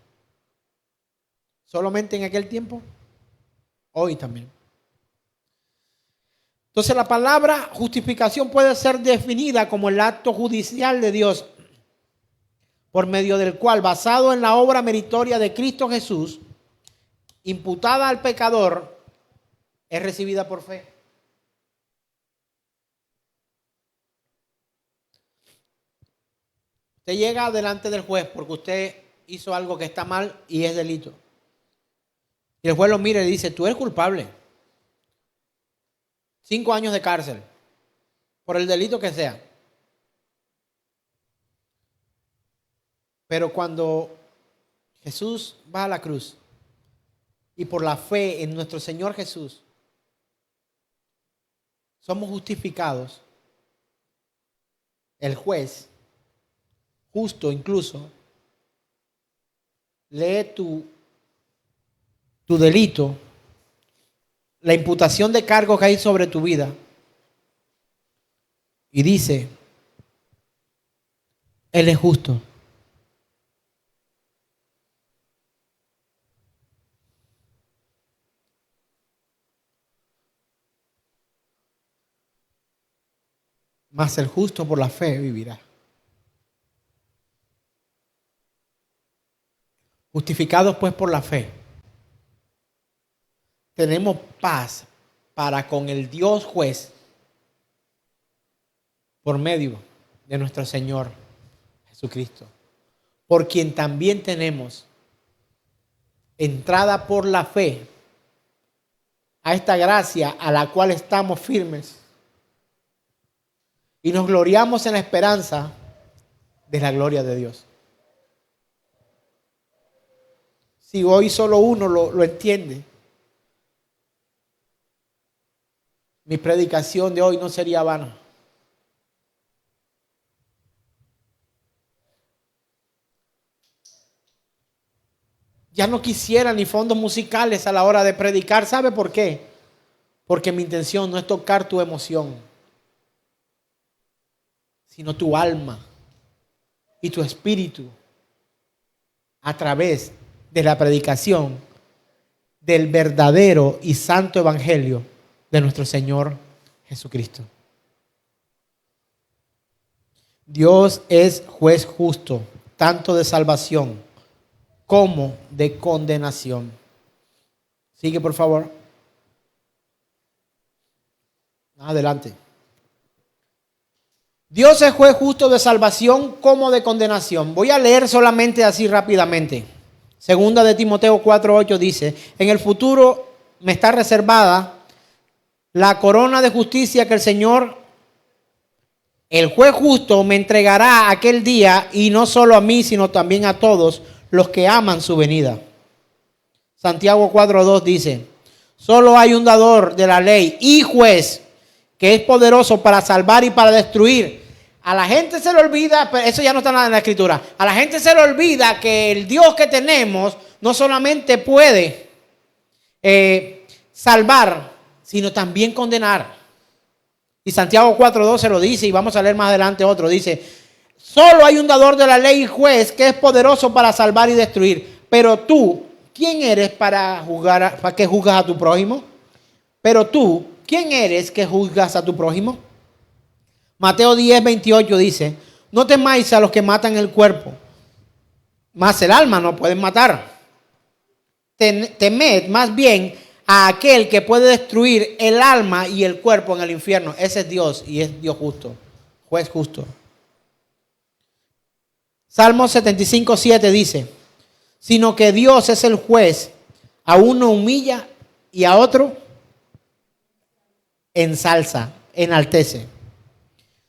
Solamente en aquel tiempo, hoy también. Entonces la palabra justificación puede ser definida como el acto judicial de Dios por medio del cual, basado en la obra meritoria de Cristo Jesús, imputada al pecador, es recibida por fe. Usted llega delante del juez porque usted hizo algo que está mal y es delito. Y el juez lo mira y dice, tú eres culpable. 5 años de cárcel por el delito que sea. Pero cuando Jesús va a la cruz y por la fe en nuestro Señor Jesús somos justificados, el juez, justo incluso, lee tu tu delito, la imputación de cargos que hay sobre tu vida. Y dice, Él es justo. Mas el justo por la fe vivirá. Justificados pues por la fe, tenemos paz para con el Dios juez por medio de nuestro Señor Jesucristo, por quien también tenemos entrada por la fe a esta gracia a la cual estamos firmes y nos gloriamos en la esperanza de la gloria de Dios. Si hoy solo uno lo entiende, mi predicación de hoy no sería vana. Ya no quisiera ni fondos musicales a la hora de predicar. ¿Sabe por qué? Porque mi intención no es tocar tu emoción, sino tu alma y tu espíritu a través de la predicación del verdadero y santo evangelio de nuestro Señor Jesucristo. Dios es juez justo, tanto de salvación como de condenación. Sigue, por favor. Adelante. Dios es juez justo de salvación como de condenación. Voy a leer solamente así rápidamente. Segunda de Timoteo 4:8 dice, en el futuro me está reservada la corona de justicia que el Señor, el juez justo, me entregará aquel día, y no solo a mí, sino también a todos los que aman su venida. Santiago 4:2 dice, solo hay un dador de la ley y juez que es poderoso para salvar y para destruir. A la gente se le olvida, pero eso ya no está nada en la escritura, a la gente se le olvida que el Dios que tenemos no solamente puede salvar, sino también condenar. Y Santiago 4:12 lo dice, y vamos a leer más adelante otro, dice, solo hay un dador de la ley y juez que es poderoso para salvar y destruir. Pero tú, ¿quién eres para juzgar, para que juzgas a tu prójimo? Pero tú, ¿quién eres que juzgas a tu prójimo? Mateo 10:28 dice, no temáis a los que matan el cuerpo, mas el alma no pueden matar. Temed más bien a aquel que puede destruir el alma y el cuerpo en el infierno. Ese es Dios, y es Dios justo, juez justo. Salmo 75:7 dice, sino que Dios es el juez, a uno humilla y a otro ensalza, enaltece.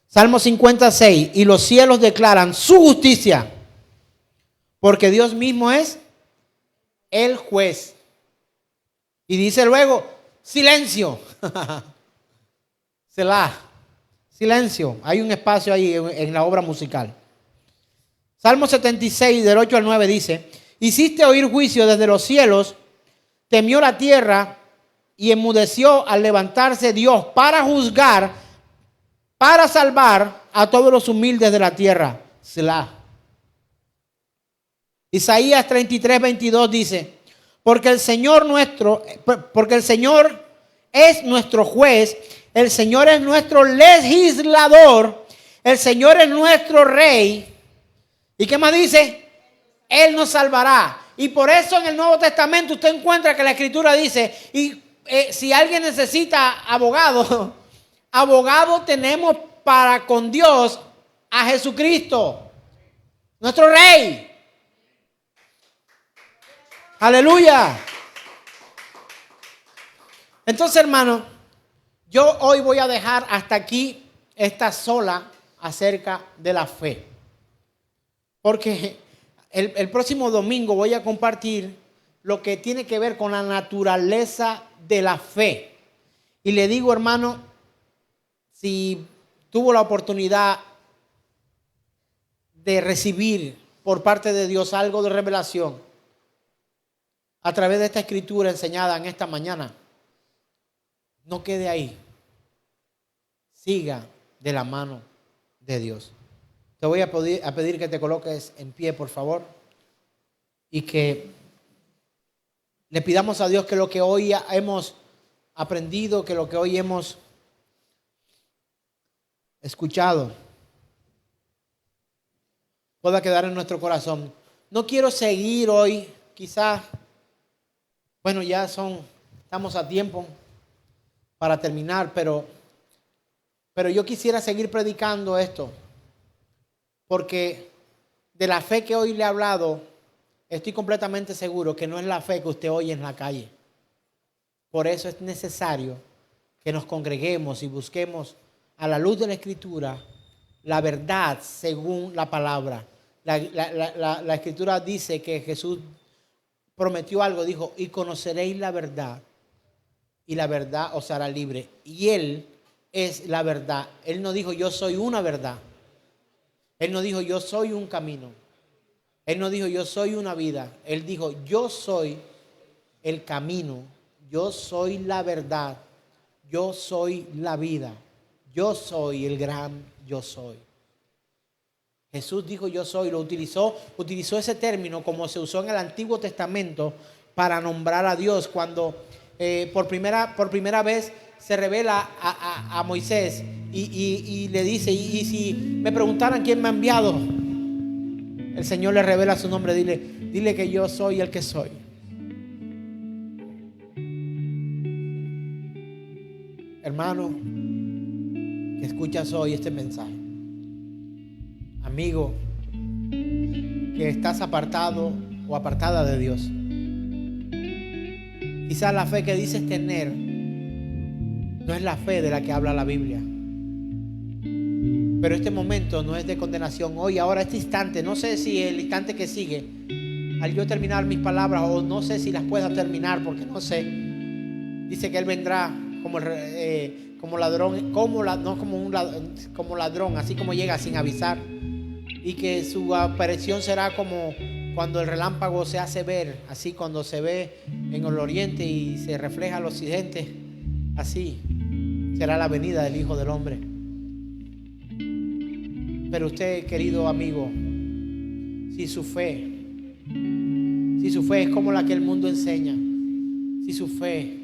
Salmo 56, y los cielos declaran su justicia, porque Dios mismo es el juez. Y dice luego, silencio. Selah, silencio. Hay un espacio ahí en la obra musical. Salmo 76, del 8 al 9 dice, hiciste oír juicio desde los cielos, temió la tierra y enmudeció al levantarse Dios para juzgar, para salvar a todos los humildes de la tierra. Selah. Isaías 33:22 dice, porque el Señor es nuestro juez, el Señor es nuestro legislador, el Señor es nuestro rey. ¿Y qué más dice? Él nos salvará. Y por eso en el Nuevo Testamento usted encuentra que la Escritura dice, y si alguien necesita abogado, abogado tenemos para con Dios a Jesucristo, nuestro Rey. Aleluya. Entonces, hermano, yo hoy voy a dejar hasta aquí esta sola acerca de la fe. Porque el próximo domingo voy a compartir lo que tiene que ver con la naturaleza de la fe. Y le digo, hermano, si tuvo la oportunidad de recibir por parte de Dios algo de revelación, a través de esta escritura enseñada en esta mañana, no quede ahí. Siga de la mano de Dios. Te voy a pedir que te coloques en pie, por favor, y que le pidamos a Dios que lo que hoy hemos aprendido, que lo que hoy hemos escuchado, pueda quedar en nuestro corazón. No quiero seguir hoy, quizás, bueno, estamos a tiempo para terminar, pero yo quisiera seguir predicando esto, porque de la fe que hoy le he hablado, estoy completamente seguro que no es la fe que usted oye en la calle. Por eso es necesario que nos congreguemos y busquemos a la luz de la Escritura la verdad según la palabra. La Escritura dice que Jesús prometió algo, dijo, y conoceréis la verdad, y la verdad os hará libre. Y Él es la verdad. Él no dijo, yo soy una verdad. Él no dijo, yo soy un camino. Él no dijo, yo soy una vida. Él dijo, yo soy el camino. Yo soy la verdad. Yo soy la vida. Yo soy el gran yo soy. Jesús dijo yo soy, utilizó ese término como se usó en el Antiguo Testamento para nombrar a Dios cuando por primera vez se revela a Moisés y le dice, y si me preguntaran quién me ha enviado, el Señor le revela su nombre, dile que yo soy el que soy. Hermano, que escuchas hoy este mensaje, amigo, que estás apartado o apartada de Dios, quizás la fe que dices tener no es la fe de la que habla la Biblia. Pero este momento no es de condenación. Hoy, ahora, este instante, no sé si el instante que sigue, al yo terminar mis palabras, o no sé si las pueda terminar, porque no sé. Dice que Él vendrá como ladrón, como ladrón, así como llega sin avisar. Y que su aparición será como cuando el relámpago se hace ver, así cuando se ve en el oriente y se refleja al occidente, así será la venida del Hijo del Hombre. Pero usted, querido amigo, si su fe es como la que el mundo enseña, si su fe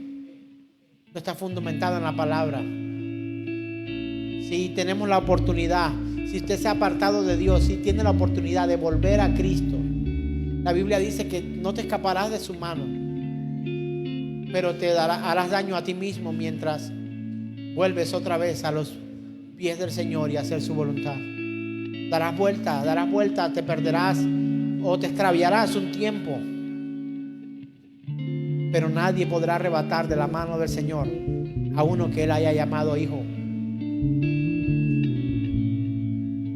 no está fundamentada en la palabra, si tenemos la oportunidad, si usted se ha apartado de Dios, si tiene la oportunidad de volver a Cristo, la Biblia dice que no te escaparás de su mano, pero harás daño a ti mismo mientras vuelves otra vez a los pies del Señor y a hacer su voluntad. Darás vuelta, te perderás o te extraviarás un tiempo, pero nadie podrá arrebatar de la mano del Señor a uno que Él haya llamado hijo.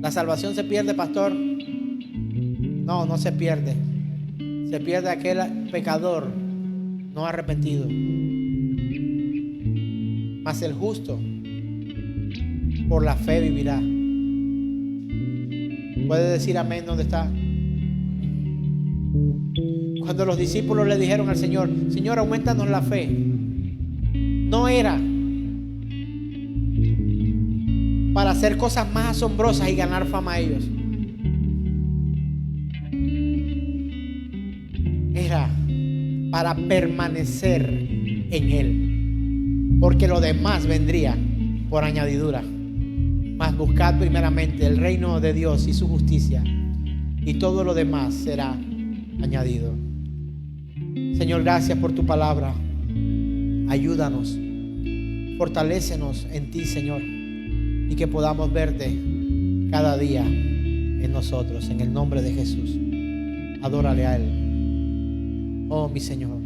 ¿La salvación se pierde, pastor? No, no se pierde. Se pierde aquel pecador no arrepentido. Mas el justo por la fe vivirá. ¿Puede decir amén donde está? Cuando los discípulos le dijeron al Señor, Señor, aumentanos la fe, no era para hacer cosas más asombrosas y ganar fama a ellos. Era para permanecer en Él, porque lo demás vendría por añadidura. Mas buscad primeramente el reino de Dios y su justicia, y todo lo demás será añadido. Señor, gracias por tu palabra. Ayúdanos, fortalécenos en ti, Señor, y que podamos verte cada día en nosotros, en el nombre de Jesús. Adórale a Él. Oh, mi Señor.